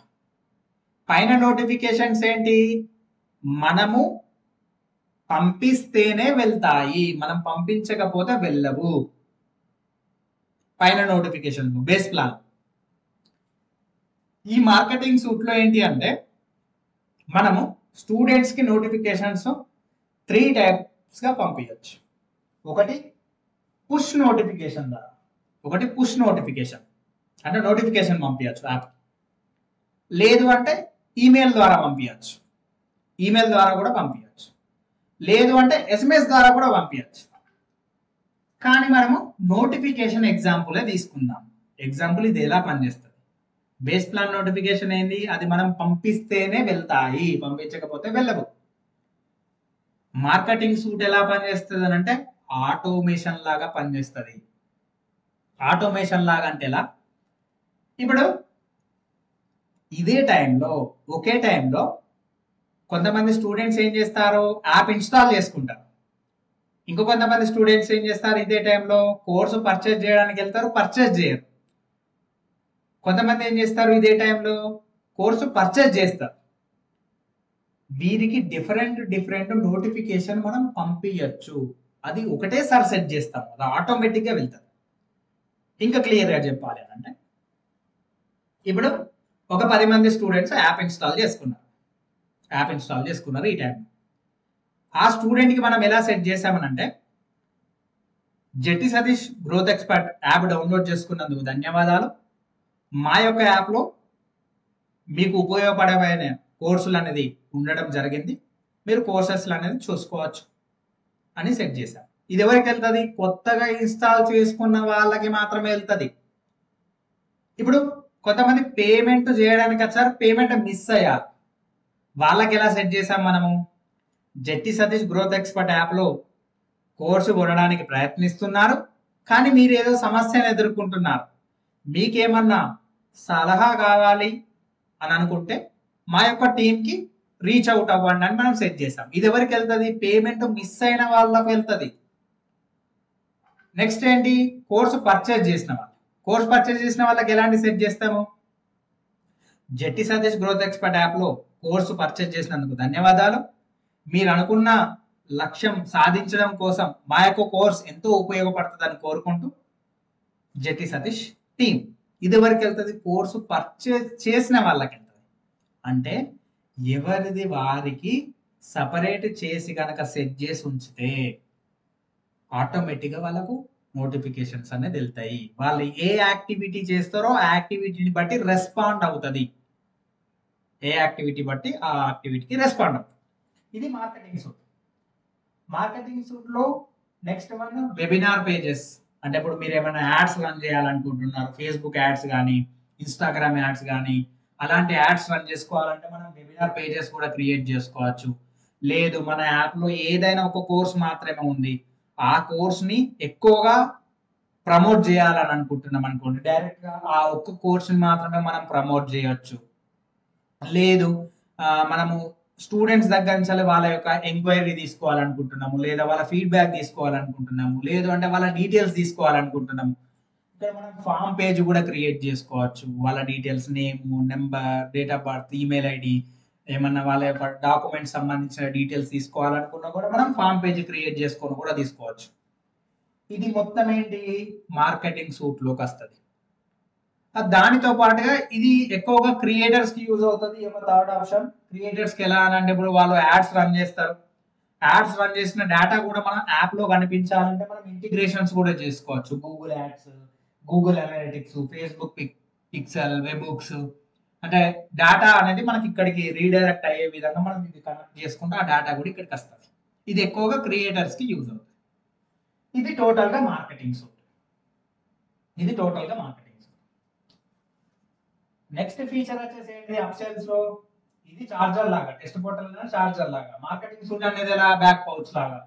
పైన నోటిఫికేషన్స్ ఏంటి? మనము పంపిస్తేనే వెళ్తాయి, మనం పంపించకపోతే వెళ్ళవు. పైన నోటిఫికేషన్ బేస్ ప్లాన్. ఈ మార్కెటింగ్ సూట్ లో ఏంటి అంటే మనము స్టూడెంట్స్ కి నోటిఫికేషన్స్ 3 టైప్స్ గా పంపించవచ్చు. ఒకటి పుష్ నోటిఫికేషన్ ద్వారా, ఒకటి పుష్ నోటిఫికేషన్ అంటే నోటిఫికేషన్ పంపించచ్చు యాప్, లేదు అంటే ఈమెయిల్ ద్వారా పంపించచ్చు, ఈమెయిల్ ద్వారా కూడా పంపించచ్చు, లేదు అంటే ఎస్ఎంఎస్ ద్వారా కూడా పంపించచ్చు. కానీ మనము నోటిఫికేషన్ ఎగ్జాంపులే తీసుకుందాం. ఎగ్జాంపుల్ ఇది ఎలా పనిచేస్తుంది. బేస్ ప్లాన్ నోటిఫికేషన్ ఏంది? అది మనం పంపిస్తేనే వెళ్తాయి, పంపించకపోతే వెళ్ళవు. మార్కెటింగ్ సూట్ ఎలా పనిచేస్తుంది అని అంటే ఆటోమేషన్ లాగా పనిచేస్తుంది. ఆటోమేషన్ లాగా అంటే ఎలా? ఇప్పుడు ఇదే టైంలో, ఒకే టైంలో కొంతమంది స్టూడెంట్స్ ఏం చేస్తారు, యాప్ ఇన్స్టాల్ చేసుకుంటారు. ఇంకో కొంతమంది స్టూడెంట్స్ ఏం చేస్తారు, ఇదే టైంలో కోర్సు పర్చేజ్ చేయడానికి వెళ్తారు, పర్చేజ్ చేయరు. కొంతమంది ఏం చేస్తారు, ఇదే టైంలో కోర్సు పర్చేజ్ చేస్తారు. వీరికి డిఫరెంట్ డిఫరెంట్ నోటిఫికేషన్ మనం పంపించచ్చు. అది ఒకటేసారి సెట్ చేస్తాం, అది ఆటోమేటిక్గా వెళ్తుంది. ఇంకా క్లియర్గా చెప్పాలి అంటే ఇప్పుడు ఒక 10 మంది స్టూడెంట్స్ యాప్ ఇన్స్టాల్ చేసుకున్నారు ఈ టైంలో. ఆ స్టూడెంట్కి మనం ఎలా సెట్ చేసామనంటే, Jetti Satish growth expert app download చేసుకున్నందుకు ధన్యవాదాలు. మా యొక్క యాప్లో మీకు ఉపయోగపడే కోర్సులు అనేది ఉండడం జరిగింది, మీరు కోర్సెస్లు అనేది చూసుకోవచ్చు అని సెట్ చేశాం. ఇది ఎవరికి వెళ్తుంది? కొత్తగా ఇన్స్టాల్ చేసుకున్న వాళ్ళకి మాత్రమే వెళ్తుంది. ఇప్పుడు కొంతమంది పేమెంట్ చేయడానికి వచ్చారు, పేమెంట్ మిస్ అయ్యారు, వాళ్ళకి ఎలా సెట్ చేసాం మనము? జెట్టి సతీష్ గ్రోత్ ఎక్స్పర్ట్ యాప్లో కోర్సు కొనడానికి ప్రయత్నిస్తున్నారు, కానీ మీరు ఏదో సమస్యను ఎదుర్కొంటున్నారు, మీకేమన్నా సలహా కావాలి అని అనుకుంటే మా యొక్క టీంకి రీచ్ అవుట్ అవ్వండి అని మనం సెట్ చేసాం. ఇది ఎవరికి వెళ్తుంది? పేమెంట్ మిస్ అయిన వాళ్ళకి వెళ్తుంది. నెక్స్ట్ ఏంటి? కోర్సు పర్చేజ్ చేసిన వాళ్ళు. కోర్స్ పర్చేజ్ చేసిన వాళ్ళకి ఎలాంటి సెట్ చేస్తాము? జెట్టి సతీష్ గ్రోత్ ఎక్స్పర్ట్ యాప్లో కోర్సు పర్చేజ్ చేసినందుకు ధన్యవాదాలు. మీరు అనుకున్న లక్ష్యం సాధించడం కోసం మా యొక్క కోర్స్ ఎంతో ఉపయోగపడుతుందని కోరుకుంటూ జెట్టి సతీష్ టీం. ఇది ఎవరికి వెళ్తుంది? కోర్సు పర్చేజ్ చేసిన వాళ్ళకి వెళ్తుంది. అంటే ఎవరిది వారికి సపరేట్ చేసి కనుక సెట్ చేసి ఉంచితే ఆటోమేటిక్గా వాళ్ళకు నోటిఫికేషన్స్ అనేది వెళ్తాయి. వాళ్ళు ఏ యాక్టివిటీ చేస్తారో ఆ యాక్టివిటీని బట్టి రెస్పాండ్ అవుతుంది, ఏ యాక్టివిటీ బట్టి ఆ యాక్టివిటీకి రెస్పాండ్ అవుతుంది. ఇది మార్కెటింగ్ సూట్. మార్కెటింగ్ సూట్ లో నెక్స్ట్ వన్ వెబినార్ పేజెస్. అంటే ఇప్పుడు మీరు ఏమైనా యాడ్స్ రన్ చేయాలనుకుంటున్నారు, ఫేస్బుక్ యాడ్స్ కానీ ఇన్స్టాగ్రామ్ యాడ్స్ కానీ, అలాంటి యాడ్స్ రన్ చేసుకోవాలంటే మనం వెబినార్ పేజెస్ కూడా క్రియేట్ చేసుకోవచ్చు. లేదు మన యాప్లో ఏదైనా ఒక కోర్స్ మాత్రమే ఉంది, ఆ కోర్స్ని ఎక్కువగా ప్రమోట్ చేయాలని అనుకుంటున్నాం అనుకోండి, డైరెక్ట్గా ఆ ఒక్క కోర్స్ని మాత్రమే మనం ప్రమోట్ చేయొచ్చు. లేదు మనము స్టూడెంట్స్ దగ్గర నుంచి వాళ్ళ యొక్క ఎంక్వైరీ తీసుకోవాలనుకుంటున్నాము, లేదా వాళ్ళ ఫీడ్బ్యాక్ తీసుకోవాలనుకుంటున్నాము, లేదు అంటే వాళ్ళ డీటెయిల్స్ తీసుకోవాలనుకుంటున్నాము, ఇక్కడ మనం ఫామ్ పేజ్ కూడా క్రియేట్ చేసుకోవచ్చు. వాళ్ళ details, name, number, date of birth, email ID, ఏమన్నా వాళ్ళ యొక్క డాక్యుమెంట్స్ సంబంధించిన డీటెయిల్స్ తీసుకోవాలనుకున్నా కూడా మనం ఫామ్ పేజ్ క్రియేట్ చేసుకొని కూడా తీసుకోవచ్చు. ఇది మొత్తం ఏంటి? మార్కెటింగ్ సూట్ లోకి వస్తుంది. దానితో పాటుగా ఇది ఎక్కువగా క్రియేటర్స్ కి యూజ్ అవుతుంది. ఏమో థర్డ్ ఆప్షన్ క్రియేటర్స్ కి ఎలా అని అంటే, ఇప్పుడు వాళ్ళు యాడ్స్ రన్ చేస్తారు, యాడ్స్ రన్ చేసిన డేటా కూడా మనం యాప్ లో కనిపించాలంటే మనం ఇంటిగ్రేషన్స్ కూడా చేసుకోవచ్చు. Google ads, Google analytics, Facebook pixel, webhooks, అంటే డేటా అనేది మనకి ఇక్కడికి రీడైరెక్ట్ అయ్యే విధంగా మనం ఇది కనెక్ట్ చేసుకుంటే ఆ డేటా కూడా ఇక్కడికి వస్తుంది. ఇది ఎక్కువగా క్రియేటర్స్ కి యూజ్ అవుతుంది. ఇది టోటల్ గా మార్కెటింగ్ సూట్. నెక్స్ట్ ఫీచర్ వచ్చేసి ఏంటి అప్సెల్స్ లో? ఇది చార్జర్ లాగా, టెస్ట్ పోర్టల్ చార్జర్ లాగా. మార్కెటింగ్ సూట్ అనేది ఎలా? బ్యాక్ పౌచ్ లాగా.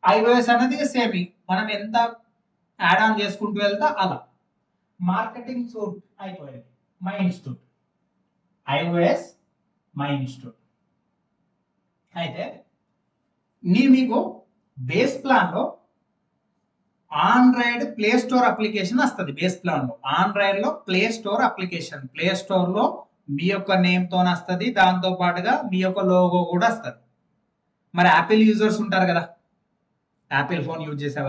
iOS అనేది సేమ్, మనం ఎంత యాడ్ ఆన్ చేసుకుంటూ వెళ్తా అలా. మార్కెటింగ్ సూట్ అయిపోయింది. My institute, iOS my institute. అయితే మీకు బేస్ ప్లాన్ లో ఆండ్రాయిడ్ ప్లే స్టోర్ అప్లికేషన్ వస్తుంది. బేస్ ప్లాన్ లో ఆండ్రాయిడ్ లో play store application, play store లో మీ యొక్క నేమ్ తో వస్తుంది, దాంతో పాటుగా మీ యొక్క లోగో కూడా వస్తుంది. మరి యాపిల్ యూజర్స్ ఉంటారు కదా, యాపిల్ ఫోన్ యూజ్ చేసే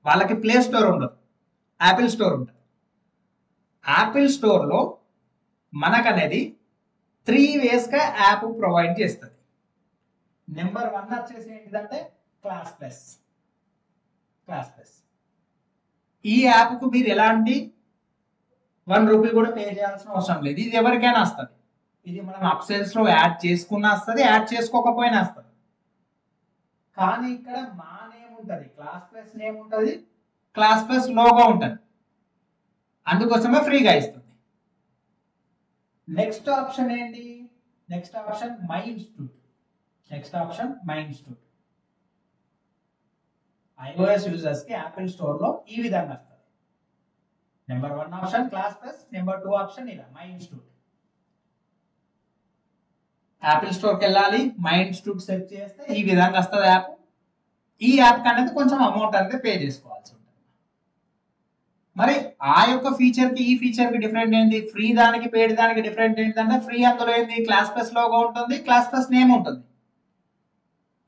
వాళ్ళకి ప్లే స్టోర్ ఉండదు, యాపిల్ స్టోర్ ఉంటుంది. యాపిల్ స్టోర్ లో మనకనేది 3 ways గా యాప్ ప్రొవైడ్ చేస్తుంది. నెంబర్ 1 వచ్చేసి ఏంటిదంటే క్లాస్ ప్లస్. ఈ యాప్ కు మీరు ఎలాంటి 1 రూపీ కూడా పే చేయాల్సిన అవసరం లేదు. ఇది ఎవరికైనా వస్తుంది. ఇది మనం అప్సెల్స్ లో యాడ్ చేసుకున్నా వస్తుంది, యాడ్ చేసుకోకపోయినా వస్తుంది. కానీ ఇక్కడ మా నేమ్ ఉంటుంది, క్లాస్ ప్లస్ నేమ్ ఉంటుంది, క్లాస్ ప్లస్ లోగో ఉంటుంది, అందుకోసమే ఫ్రీగా ఇస్తుంది. నెక్స్ట్ ఆప్షన్ ఏంటి? Next option my institute. iOS users కి యాపిల్ స్టోర్ లో ఈ విధంగా వస్తుంది. Number 1 option class plus, number 2 option ఇలా మై ఇన్స్టిట్యూట్. యాపిల్ స్టోర్ కి వెళ్ళాలి, మై ఇన్స్టిట్యూట్ సెర్చ్ చేస్తే ఈ విధంగా వస్తుంది యాప్. ఈ యాప్ అనేది కొంచెం అమౌంట్ అనేది పే చేసుకోవాల్సి ఉంటుంది. మరి ఆ యొక్క ఫీచర్ కి ఈ ఫీచర్ కి డిఫరెంట్ ఏంటి? ఫ్రీ దానికి పేడ్ దానికి డిఫరెంట్ ఏంటంటే, ఫ్రీ అందులో ఏంటి, క్లాస్ ప్లస్ లోగో ఉంటుంది, క్లాస్ ప్లస్ నేమ్ ఉంటుంది.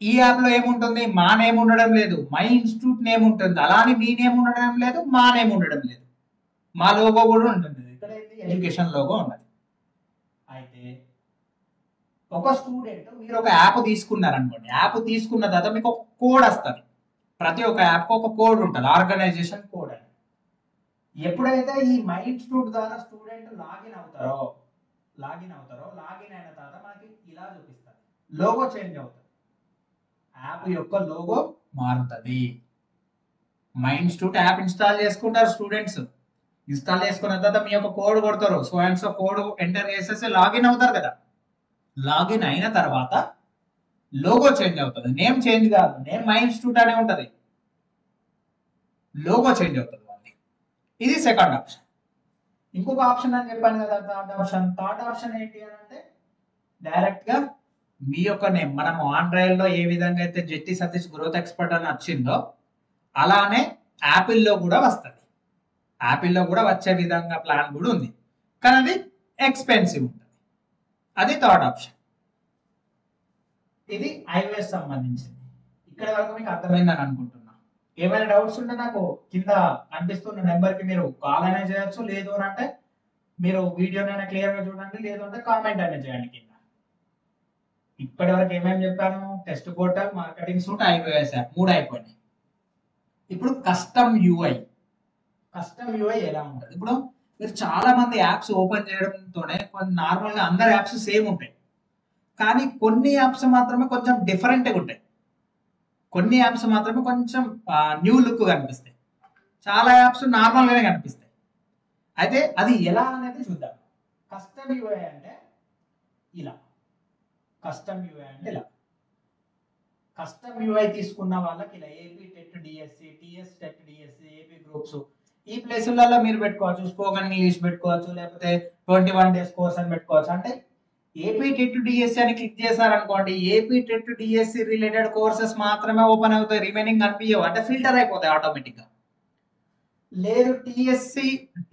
ఈ యాప్ లో ఏముంటుంది? మా నేమ్ ఉండడం లేదు, మై ఇన్స్టిట్యూట్ నేమ్ ఉంటుంది. అలానే మీ నేమ్ ఉండడం లేదు, మా నేమ్ ఉండడం లేదు, మా లోగో కూడా ఉంటుంది. ఇక్కడ ఏంటి, ఎడ్యుకేషన్ లోగో ఉన్నది. అయితే ఒక స్టూడెంట్ మీరు ఒక యాప్ తీసుకున్నారనుకోండి, యాప్ తీసుకున్న తర్వాత మీకు ఒక కోడ్ వస్తుంది. ప్రతి ఒక్క యాప్ ఒక కోడ్ ఉంటుంది, ఆర్గనైజేషన్ కోడ్ అని. ఎప్పుడైతే ఈ మై ఇన్స్టిట్యూట్ ద్వారా స్టూడెంట్ లాగిన్ అవుతారో, లాగిన్ అయిన తర్వాత మనకి ఇలా చూపిస్తుంది, లోగో చేంజ్ అవుతుంది, యాప్ యొక్క లోగో మారుతుంది. మై ఇన్స్టిట్యూట్ యాప్ ఇన్స్టాల్ చేసుకుంటారు స్టూడెంట్స్. ఇన్స్టాల్ చేసుకున్న తర్వాత మీ యొక్క కోడ్ కొడతారు, so and so code enter చేసేసి లాగిన్ అవుతారు కదా. లాగిన్ అయిన తర్వాత లోగో చేంజ్ అవుతుంది, నేమ్ చేంజ్ కాదు, నేమ్ మై ఇన్స్టిట్యూట్ అనే ఉంటుంది, లోగో చేంజ్ అవుతుంది. ఇది సెకండ్ ఆప్షన్. ఇంకొక ఆప్షన్ అని చెప్పాను కదా, థర్డ్ ఆప్షన్ ఏంటి అని అంటే, డైరెక్ట్ గా మీ యొక్క నేమ్, మనం ఆండ్రాయిడ్ లో ఏ విధంగా అయితే జెట్టి సతీష్ గ్రోత్ ఎక్స్పర్ట్ అని వచ్చిందో అలానే యాపిల్లో కూడా వస్తుంది. యాపిల్లో కూడా వచ్చే విధంగా ప్లాన్ కూడా ఉంది, కానీ అది ఎక్స్పెన్సివ్ ఉంటుంది. అది థర్డ్ ఆప్షన్. ఇది iOS సంబంధించింది. ఇక్కడ వరకు మీకు అర్థమైందని అనుకుంటున్నా. ఏమైనా డౌట్స్ ఉంటే నాకు కింద కనిపిస్తున్న నెంబర్ కి మీరు కాల్ అయినా చేయొచ్చు, లేదు అని అంటే మీరు వీడియోనైనా క్లియర్ గా చూడండి, లేదు అంటే కామెంట్ అయినా చేయండి కింద. ఇప్పటి వరకు ఏమేమి చెప్పాను? Test portal, marketing suit, iOS app 3 అయిపోయినాయి. ఇప్పుడు కస్టమ్ యూఐ ఎలా ఉంటుంది? ఇప్పుడు మీరు చాలా మంది యాప్స్ ఓపెన్ చేయడంతోనే కొన్ని నార్మల్ గా అందరి యాప్స్ సేమ్ ఉంటాయి, కానీ కొన్ని యాప్స్ మాత్రమే కొంచెం డిఫరెంట్గా ఉంటాయి, కొన్ని యాప్స్ మాత్రమే కొంచెం న్యూ లుక్ కనిపిస్తాయి, చాలా యాప్స్ నార్మల్ గానే కనిపిస్తాయి. అయితే అది ఎలా అనేది చూద్దాం. కస్టమ్ యూఐ అంటే ఇలా, కస్టమ్ యూఐ తీసుకున్న వాళ్ళకి ఇలా AP TET DSC, TS TET DSC, AP groups, ఈ ప్లేసులలో మీరు పెట్టుకోవచ్చు. స్పోకెన్ ఇంగ్లీష్ పెట్టుకోవచ్చు, లేకపోతే 21 days కోర్స్ అని పెట్టుకోవచ్చు. అంటే ఏపీ టెట్ డిఎస్సి అని క్లిక్ చేశారనుకోండి, AP TET DSC related courses మాత్రమే ఓపెన్ అవుతాయి, రిమైనింగ్ కనిపించవు, అంటే ఫిల్టర్ అయిపోతాయి ఆటోమేటిక్ గా. లేదు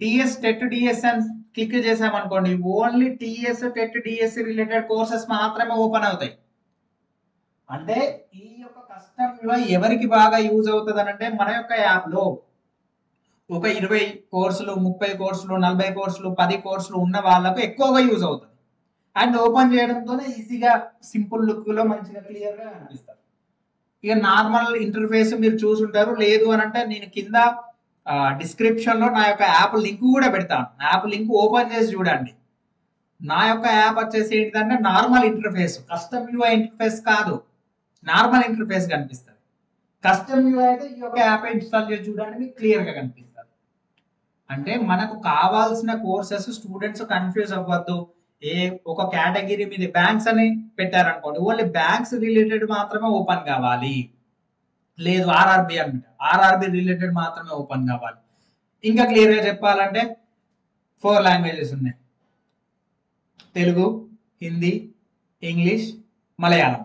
టిఎస్ టెట్ డిఎస్సి అని క్లిక్ చేసామనుకోండి, only TS TET DSC related courses మాత్రమే ఓపెన్ అవుతాయి. అంటే ఈ యొక్క కస్టమ్ యూఐ ఎవరికి బాగా యూజ్ అవుతుంది అంటే, మన యొక్క యాప్ లో ఒక 20 కోర్సులు, 30 కోర్సులు, 40 కోర్సులు, 10 కోర్సులు ఉన్న వాళ్ళకు ఎక్కువగా యూజ్ అవుతుంది. అండ్ ఓపెన్ చేయడంతోనే ఈజీగా సింపుల్ లుక్ లో మంచిగా క్లియర్ గా కనిపిస్తారు. ఇక నార్మల్ ఇంటర్ఫేస్ మీరు చూసుంటారు, లేదు అని అంటే నేను కింద డిస్క్రిప్షన్ లో నా యొక్క యాప్ లింక్ కూడా పెడతాను. యాప్ లింక్ ఓపెన్ చేసి చూడండి. నా యొక్క యాప్ వచ్చేసి ఏంటిదంటే normal interface, custom UI interface కాదు, నార్మల్ ఇంటర్ఫేస్ కనిపిస్తుంది. కస్టమ్ యూఐ అయితే ఈ యొక్క యాప్ ఇన్స్టాల్ చేసి చూడండి, మీకు క్లియర్ గా కనిపిస్తుంది. అంటే మనకు కావాల్సిన కోర్సెస్ స్టూడెంట్స్ కన్ఫ్యూజ్ అవ్వద్దు. ఒక కేటగిరీ మీద బ్యాంక్స్ అని పెట్టారనుకోండి, ఓన్లీ బ్యాంక్స్ రిలేటెడ్ మాత్రమే ఓపెన్ కావాలి, లేదు ఆర్ఆర్బి అనమాట, ఆర్ఆర్బి రిలేటెడ్ మాత్రమే ఓపెన్ కావాలి. ఇంకా క్లియర్ గా చెప్పాలంటే 4 లాంగ్వేజెస్ ఉన్నాయి, తెలుగు, హిందీ, ఇంగ్లీష్, మలయాళం.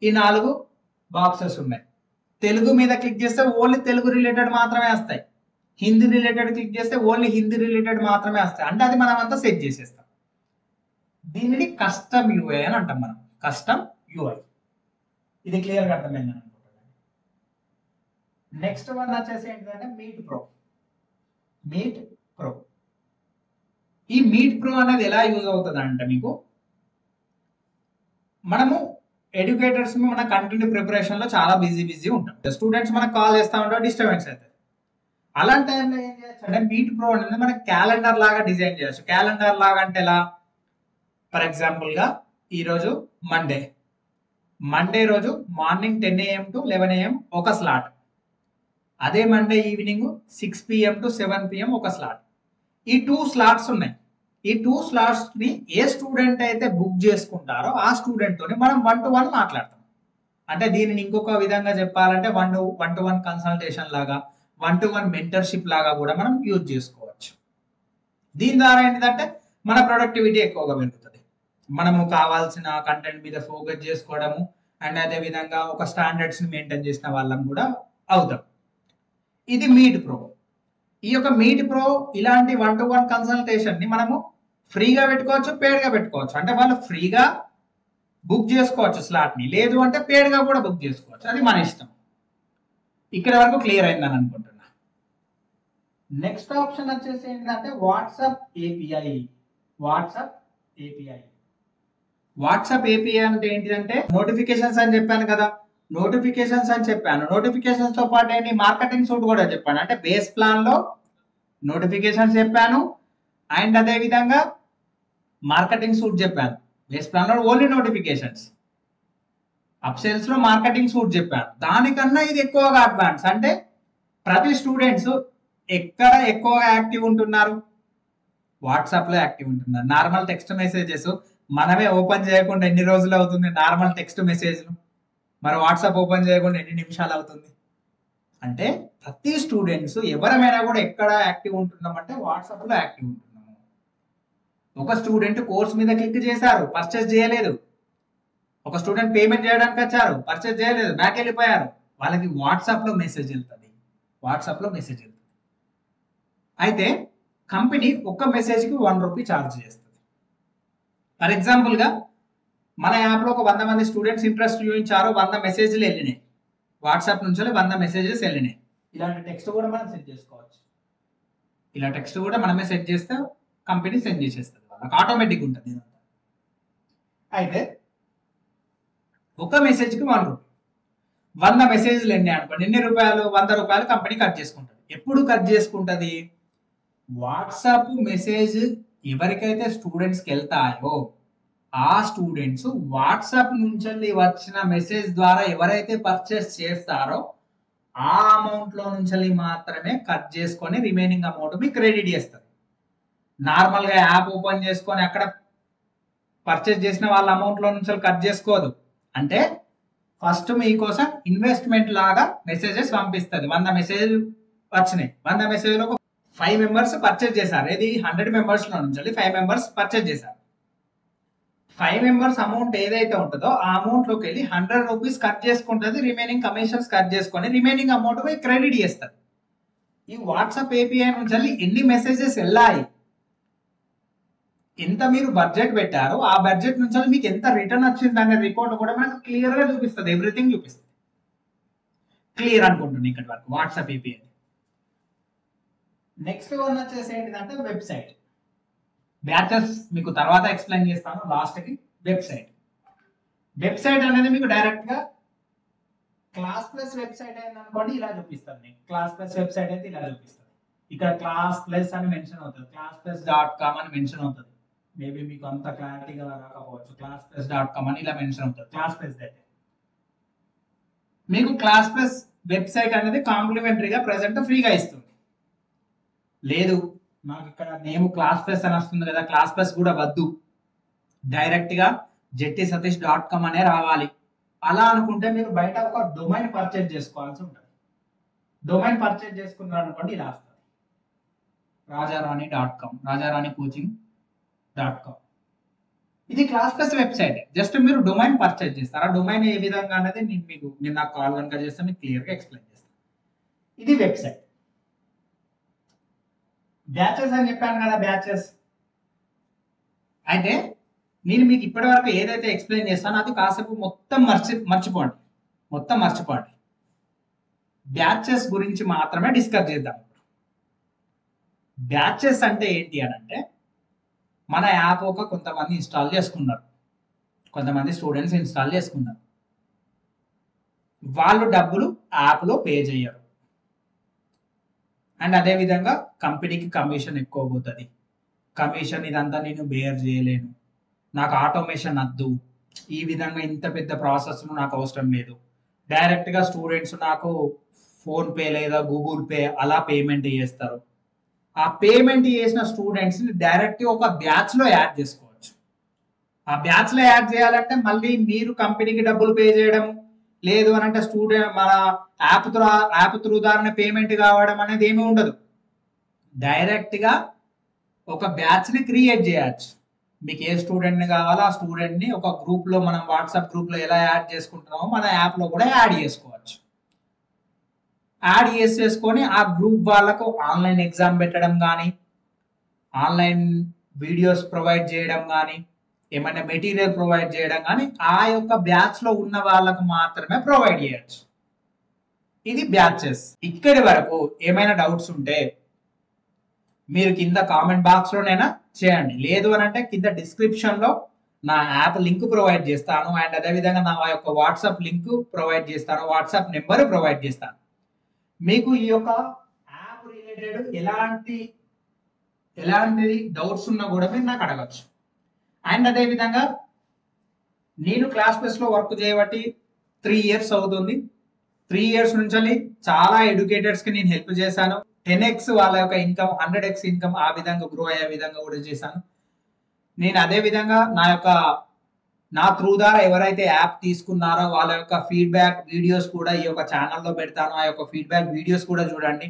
ఈ 4 బాక్సెస్ ఉన్నాయి. తెలుగు మీద క్లిక్ చేస్తే ఓన్లీ తెలుగు రిలేటెడ్ మాత్రమే వస్తాయి. హిందీ రిలేటెడ్ క్లిక్ చేస్తే ఓన్లీ హిందీ రిలేటెడ్ మాత్రమే వస్తాయి. అంటే అది మనం అంతా సెట్ చేసేస్తాం. దీనిని కస్టమ్ యూఐ అని అంటాం మనం. Custom UI. ఇది క్లియర్గా అర్థమైందని అనుకుంటున్నాను. నెక్స్ట్ వన్ వచ్చేసి ఏంటంటే మీట్ ప్రో. Meet pro. ఈ మీట్ ప్రో అనేది ఎలా యూజ్ అవుతుంది అంటే మీకు మనము ఎడ్యుకేటర్స్ మన కంటెంట్ ప్రిపరేషన్ లో చాలా బిజీ ఉంటాం. స్టూడెంట్స్ మనకు కాల్ చేస్తా ఉంటారు, డిస్టర్బెన్స్ అవుతుంది. అలాంటి టైంలో ఏం చేయొచ్చు అంటే మీట్ ప్రో అనేది మనకి క్యాలెండర్ లాగా డిజైన్ చేయొచ్చు. క్యాలెండర్ లాగా అంటే ఎలా? ఫర్ ఎగ్జాంపుల్ గా ఈరోజు మండే రోజు మార్నింగ్ 10 AM to 11 AM ఒక స్లాట్. అదే Monday evening 6 PM to 7 PM ఒక స్లాట్. ఈ 2 స్లాట్స్ ఉన్నాయి. ఈ 2 స్లాట్స్ ని ఏ స్టూడెంట్ అయితే బుక్ చేసుకుంటారో ఆ స్టూడెంట్ తోని మనం 1-to-1 మాట్లాడతాం. అంటే దీనిని ఇంకొక విధంగా చెప్పాలంటే 1-to-1 కన్సల్టేషన్ లాగా, 1-to-1 మెంటర్షిప్ లాగా కూడా మనం యూజ్ చేసుకోవచ్చు. దీని ద్వారా ఏంటంటే మన ప్రొడక్టివిటీ ఎక్కువగా పెరుగుతుంది. మనము కావాల్సిన కంటెంట్ మీద ఫోకస్ చేసుకోవడము అండ్ అదే విధంగా ఒక స్టాండర్డ్స్ ని మెయింటైన్ చేసిన వాళ్ళం కూడా అవుతాం. ఇది మీట్ ప్రో. ఈ యొక్క మీట్ ప్రో ఇలాంటి 1-to-1 కన్సల్టేషన్ ని మనము ఫ్రీగా పెట్టుకోవచ్చు, పేడ్ గా పెట్టుకోవచ్చు. అంటే వాళ్ళు ఫ్రీగా బుక్ చేసుకోవచ్చు స్లాట్ ని, లేదు అంటే పేడ్ గా కూడా బుక్ చేసుకోవచ్చు. అది మన ఇష్టం. ఇక్కడ వరకు క్లియర్ అయిందని అనుకుంటున్నా. నెక్స్ట్ ఆప్షన్ వచ్చేసి ఏంటంటే WhatsApp API. WhatsApp API. WhatsApp API అంటే ఏంటిదంటే నోటిఫికేషన్స్ అని చెప్పాను కదా. నోటిఫికేషన్స్ తో పాటు ఏంటి మార్కెటింగ్ సూట్ కూడా చెప్పాను. అంటే బేస్ ప్లాన్ లో నోటిఫికేషన్స్ చెప్పాను అండ్ అదే విధంగా మార్కెటింగ్ సూట్ చెప్పాను. బేస్ ప్లాన్ లో ఓన్లీ నోటిఫికేషన్స్, అప్సేల్స్ లో మార్కెటింగ్ సూట్ చెప్పాను. దానికన్నా ఇది ఎక్కువగా అడ్వాన్స్. అంటే ప్రతి స్టూడెంట్స్ ఎక్కడ ఎక్కువగా యాక్టివ్ ఉంటున్నారు? వాట్సాప్ లో యాక్టివ్ ఉంటున్నారు. నార్మల్ టెక్స్ట్ మెసేజెస్ మనమే ఓపెన్ చేయకుండా ఎన్ని రోజులు అవుతుంది? నార్మల్ టెక్స్ట్ మెసేజ్లు మరి వాట్సాప్ ఓపెన్ చేయకుండా ఎన్ని నిమిషాలు అవుతుంది? అంటే ప్రతి స్టూడెంట్స్ ఎవరమైనా కూడా ఎక్కడ యాక్టివ్ ఉంటున్నాం అంటే వాట్సాప్ లో యాక్టివ్ ఉంటున్నాము. ఒక స్టూడెంట్ కోర్స్ మీద క్లిక్ చేశారు, పర్చేస్ చేయలేదు. ఒక స్టూడెంట్ పేమెంట్ చేయడానికి వచ్చారు, పర్చేస్ చేయలేదు, బ్యాక్ వెళ్ళిపోయారు. వాళ్ళకి వాట్సాప్ లో మెసేజ్ వెళ్తుంది. అయితే కంపెనీ ఒక్క మెసేజ్ కి 1 రూపీ ఛార్జ్ చేస్తుంది. ఫర్ ఎగ్జాంపుల్ గా మన యాప్ లో ఒక 100 మంది స్టూడెంట్స్ ఇంట్రెస్ట్ చూపించారు, 100 మెసేజ్లు వెళ్ళినాయి. వాట్సాప్ నుంచి 100 మెసేజెస్ వెళ్ళినాయి. ఇలాంటి టెక్స్ట్ కూడా మనం సెట్ చేసుకోవచ్చు. ఇలా టెక్స్ట్ కూడా మనమే సెట్ చేస్తే కంపెనీ సెండ్ చేసేస్తుంది, వాళ్ళకి ఆటోమేటిక్ ఉంటుంది ఇదంతా. అయితే ఒక మెసేజ్ కి 1 రూపీ, 100 మెసేజ్లు ఎన్ని అనుకోండి, ఎన్ని రూపాయలు? 100 రూపాయలు కంపెనీ కట్ చేసుకుంటుంది. ఎప్పుడు కట్ చేసుకుంటుంది? వాట్సాప్ మెసేజ్ ఎవరికైతే స్టూడెంట్స్కి వెళ్తాయో ఆ స్టూడెంట్స్ వాట్సాప్ నుంచి వచ్చిన మెసేజ్ ద్వారా ఎవరైతే పర్చేస్ చేస్తారో ఆ అమౌంట్ లో నుంచి మాత్రమే కట్ చేసుకొని రిమైనింగ్ అమౌంట్ మీకు క్రెడిట్ చేస్తారు. నార్మల్ గా యాప్ ఓపెన్ చేసుకొని అక్కడ పర్చేస్ చేసిన వాళ్ళ అమౌంట్ లో నుంచి కట్ చేసుకోదు. అంటే ఫస్ట్ మీకోసం ఇన్వెస్ట్మెంట్ లాగా మెసేజెస్ పంపిస్తుంది. 100 మెసేజ్ వచ్చినాయి, 100 మెసేజ్ లో 5 మెంబర్స్ పర్చేస్ చేశారు. ఇది 100 మెంబర్స్ లో నుంచి 5 మెంబర్స్ పర్చేస్ చేశారు. 5 మెంబర్స్ అమౌంట్ ఏదైతే ఉంటుందో ఆ అమౌంట్ లోకి వెళ్ళి 100 రూపీస్ కట్ చేసుకుంటుంది. రిమైనింగ్ కమిషన్స్ కట్ చేసుకొని రిమైనింగ్ అమౌంట్ క్రెడిట్ చేస్తారు. ఈ వాట్సాప్ ఏపీఐ నుంచి ఎన్ని మెసేజెస్ వెళ్ళాయి, ఎంత మీరు బడ్జెట్ పెట్టారో ఆ బడ్జెట్ నుంచి మీకు ఎంత రిటర్న్ వచ్చింది అనే రిపోర్ట్ కూడా మనకు క్లియర్ గా చూపిస్తుంది. ఎవ్రీథింగ్ చూపిస్తుంది. క్లియర్ అనుకుంటుంది ఇక్కడ వరకు వాట్సాప్ ఏపీఐ. నెక్స్ట్ వన్ వచ్చేసి ఏంటిదంటే వెబ్సైట్. బ్యాచెస్ మీకు తర్వాత ఎక్స్ప్లెయిన్ చేస్తాను లాస్ట్ కి. వెబ్సైట్ అనేది మీకు డైరెక్ట్ గా క్లాస్ ప్లస్ వెబ్సైట్ అయింది అనుకోండి, ఇలా చూపిస్తుంది మీకు. క్లాస్ ప్లస్ వెబ్సైట్ అయితే ఇలా చూపిస్తుంది. ఇక్కడ క్లాస్ ప్లస్ అని మెన్షన్ అవుతుంది, classplus.com అని మెన్షన్ అవుతుంది. మేబీ మీకు అంత క్లారిటీగా రాకపోవచ్చు. classplus.com అని ఇలా మెన్షన్ అవుతుంది. క్లాస్ ప్లస్ అయితే మీకు క్లాస్ ప్లస్ వెబ్సైట్ అనేది కాంప్లిమెంటరీగా ప్రెసెంట్ ఫ్రీగా ఇస్తుంది. లేదు నాకు ఇక్కడ నేమ్ క్లాస్ ప్లస్ అని వస్తుంది కదా, క్లాస్ ప్లస్ కూడా వద్దు, డైరెక్ట్ గా jettisatish.com అనే రావాలి అలా అనుకుంటే మీరు బయట ఒక డొమైన్ పర్చేజ్ చేసుకోవాల్సి ఉంటుంది. డొమైన్ పర్చేజ్ చేసుకున్నారు అనుకోండి, ఇలా వస్తుంది rajarani.com, rajaranicoaching.com. ఇది క్లాస్ ప్లస్ వెబ్సైట్. జస్ట్ మీరు డొమైన్ పర్చేజ్ చేస్తారు. ఆ డొమైన్ ఏ విధంగా అనేది మీరు నాకు కాల్ కనుక చేస్తే మీకు క్లియర్గా ఎక్స్ప్లెయిన్ చేస్తాను. ఇది వెబ్సైట్. బ్యాచెస్ అని చెప్పాను కదా, బ్యాచెస్. అయితే నేను మీకు ఇప్పటి వరకు ఏదైతే ఎక్స్ప్లెయిన్ చేస్తానో అది కాసేపు మొత్తం మర్చిపోండి. మొత్తం మర్చిపోండి. బ్యాచెస్ గురించి మాత్రమే డిస్కస్ చేద్దాం. బ్యాచెస్ అంటే ఏంటి అని అంటే, మన యాప్ ఒక కొంతమంది ఇన్స్టాల్ చేసుకున్నారు, కొంతమంది స్టూడెంట్స్ ఇన్స్టాల్ చేసుకున్నారు. వాళ్ళు డబ్బులు యాప్లో పే చేయరు. అండ్ అదేవిధంగా కంపెనీకి కమిషన్ ఎక్కువ పోతుంది. కమిషన్ ఇదంతా నేను బేర్ చేయలేను, నాకు ఆటోమేషన్ వద్దు, ఈ విధంగా ఇంత పెద్ద ప్రాసెస్ను నాకు అవసరం లేదు, డైరెక్ట్గా స్టూడెంట్స్ నాకు ఫోన్పే లేదా గూగుల్ పే అలా పేమెంట్ చేస్తారు. ఆ పేమెంట్ చేసిన స్టూడెంట్స్ని డైరెక్ట్గా ఒక బ్యాచ్లో యాడ్ చేసుకోవచ్చు. ఆ బ్యాచ్లో యాడ్ చేయాలంటే మళ్ళీ మీరు కంపెనీకి డబ్బులు పే చేయడం లేదు అని అంటే స్టూడెంట్ మన యాప్ త్రూ ద్వారా పేమెంట్ కావడం అనేది ఏమీ ఉండదు. డైరెక్ట్గా ఒక బ్యాచ్ని క్రియేట్ చేయొచ్చు. మీకు ఏ స్టూడెంట్ని కావాలో ఆ స్టూడెంట్ని ఒక గ్రూప్లో, మనం వాట్సాప్ గ్రూప్లో ఎలా యాడ్ చేసుకుంటున్నామో మన యాప్లో కూడా యాడ్ చేసుకోవచ్చు. యాడ్ చేసేసుకొని ఆ గ్రూప్ వాళ్ళకు ఆన్లైన్ ఎగ్జామ్ పెట్టడం కానీ, ఆన్లైన్ వీడియోస్ ప్రొవైడ్ చేయడం కానీ, ఏమైనా మెటీరియల్ ప్రొవైడ్ చేయడం కానీ ఆ యొక్క బ్యాచ్లో ఉన్న వాళ్ళకు మాత్రమే ప్రొవైడ్ చేయొచ్చు. ఇది బ్యాచెస్. ఇక్కడి వరకు ఏమైనా డౌట్స్ ఉంటే మీరు కింద కామెంట్ బాక్స్లోనైనా చేయండి. లేదు అని అంటే కింద డిస్క్రిప్షన్లో నా యాప్ లింక్ ప్రొవైడ్ చేస్తాను. అండ్ అదేవిధంగా నా యొక్క వాట్సాప్ లింక్ ప్రొవైడ్ చేస్తాను, వాట్సాప్ నెంబర్ ప్రొవైడ్ చేస్తాను. మీకు ఈ యొక్క యాప్ రిలేటెడ్ ఎలాంటి డౌట్స్ ఉన్నా కూడా మీరు నాకు అడగచ్చు. అండ్ అదేవిధంగా నేను క్లాస్ ప్లస్లో వర్క్ చేయబట్టి 3 years అవుతుంది. 3 years నుంచి చాలా ఎడ్యుకేటర్స్కి నేను హెల్ప్ చేశాను. 10x వాళ్ళ యొక్క ఇన్కమ్, 100x ఇన్కమ్ ఆ విధంగా గ్రో అయ్యే విధంగా కూడా చేశాను. నేను అదే విధంగా నా త్రూ ద్వారా ఎవరైతే యాప్ తీసుకున్నారో వాళ్ళ యొక్క ఫీడ్బ్యాక్ వీడియోస్ కూడా ఈ యొక్క ఛానల్లో పెడతాను. ఆ యొక్క ఫీడ్బ్యాక్ వీడియోస్ కూడా చూడండి.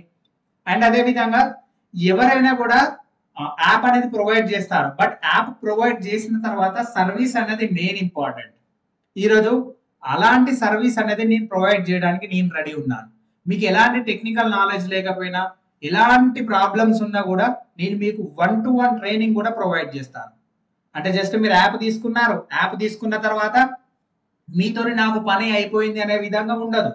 అండ్ అదే విధంగా ఎవరైనా కూడా యాప్ అనేది ప్రొవైడ్ చేస్తారు, బట్ యాప్ ప్రొవైడ్ చేసిన తర్వాత సర్వీస్ అనేది మెయిన్ ఇంపార్టెంట్. ఈరోజు అలాంటి సర్వీస్ అనేది నేను ప్రొవైడ్ చేయడానికి నేను రెడీ ఉన్నాను. మీకు ఎలాంటి టెక్నికల్ నాలెడ్జ్ లేకపోయినా, ఎలాంటి ప్రాబ్లమ్స్ ఉన్నా కూడా నేను మీకు 1-to-1 ట్రైనింగ్ కూడా ప్రొవైడ్ చేస్తాను. అంటే జస్ట్ మీరు యాప్ తీసుకున్నారు, యాప్ తీసుకున్న తర్వాత మీతో నాకు పని అయిపోయింది అనే విధంగా ఉండదు.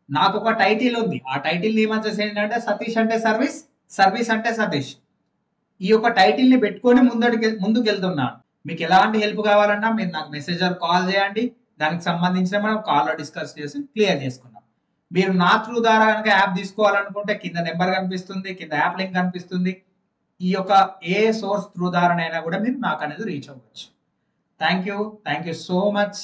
నాకు ఒక టైటిల్ ఉంది, ఆ టైటిల్ ఏమొచ్చేసి ఏంటంటే సతీష్ అంటే సర్వీస్, సర్వీస్ అంటే సతీష్. ఈ యొక్క టైటిల్ ని పెట్టుకొని ముందుకు వెళ్తున్నాను. మీకు ఎలాంటి హెల్ప్ కావాలన్నా మీరు నాకు మెసేజ్ ఆర్ కాల్ చేయండి. దానికి సంబంధించిన మనం కాల్లో డిస్కస్ చేసి క్లియర్ చేసుకున్నాం. మీరు నా త్రూ ద్వారా కనుక యాప్ తీసుకోవాలనుకుంటే కింద నెంబర్ కనిపిస్తుంది, కింద యాప్ లింక్ కనిపిస్తుంది. ఈ యొక్క ఏ సోర్స్ త్రూ ద్వారానైనా కూడా మీరు నాకు అనేది రీచ్ అవ్వచ్చు. Thank you so much.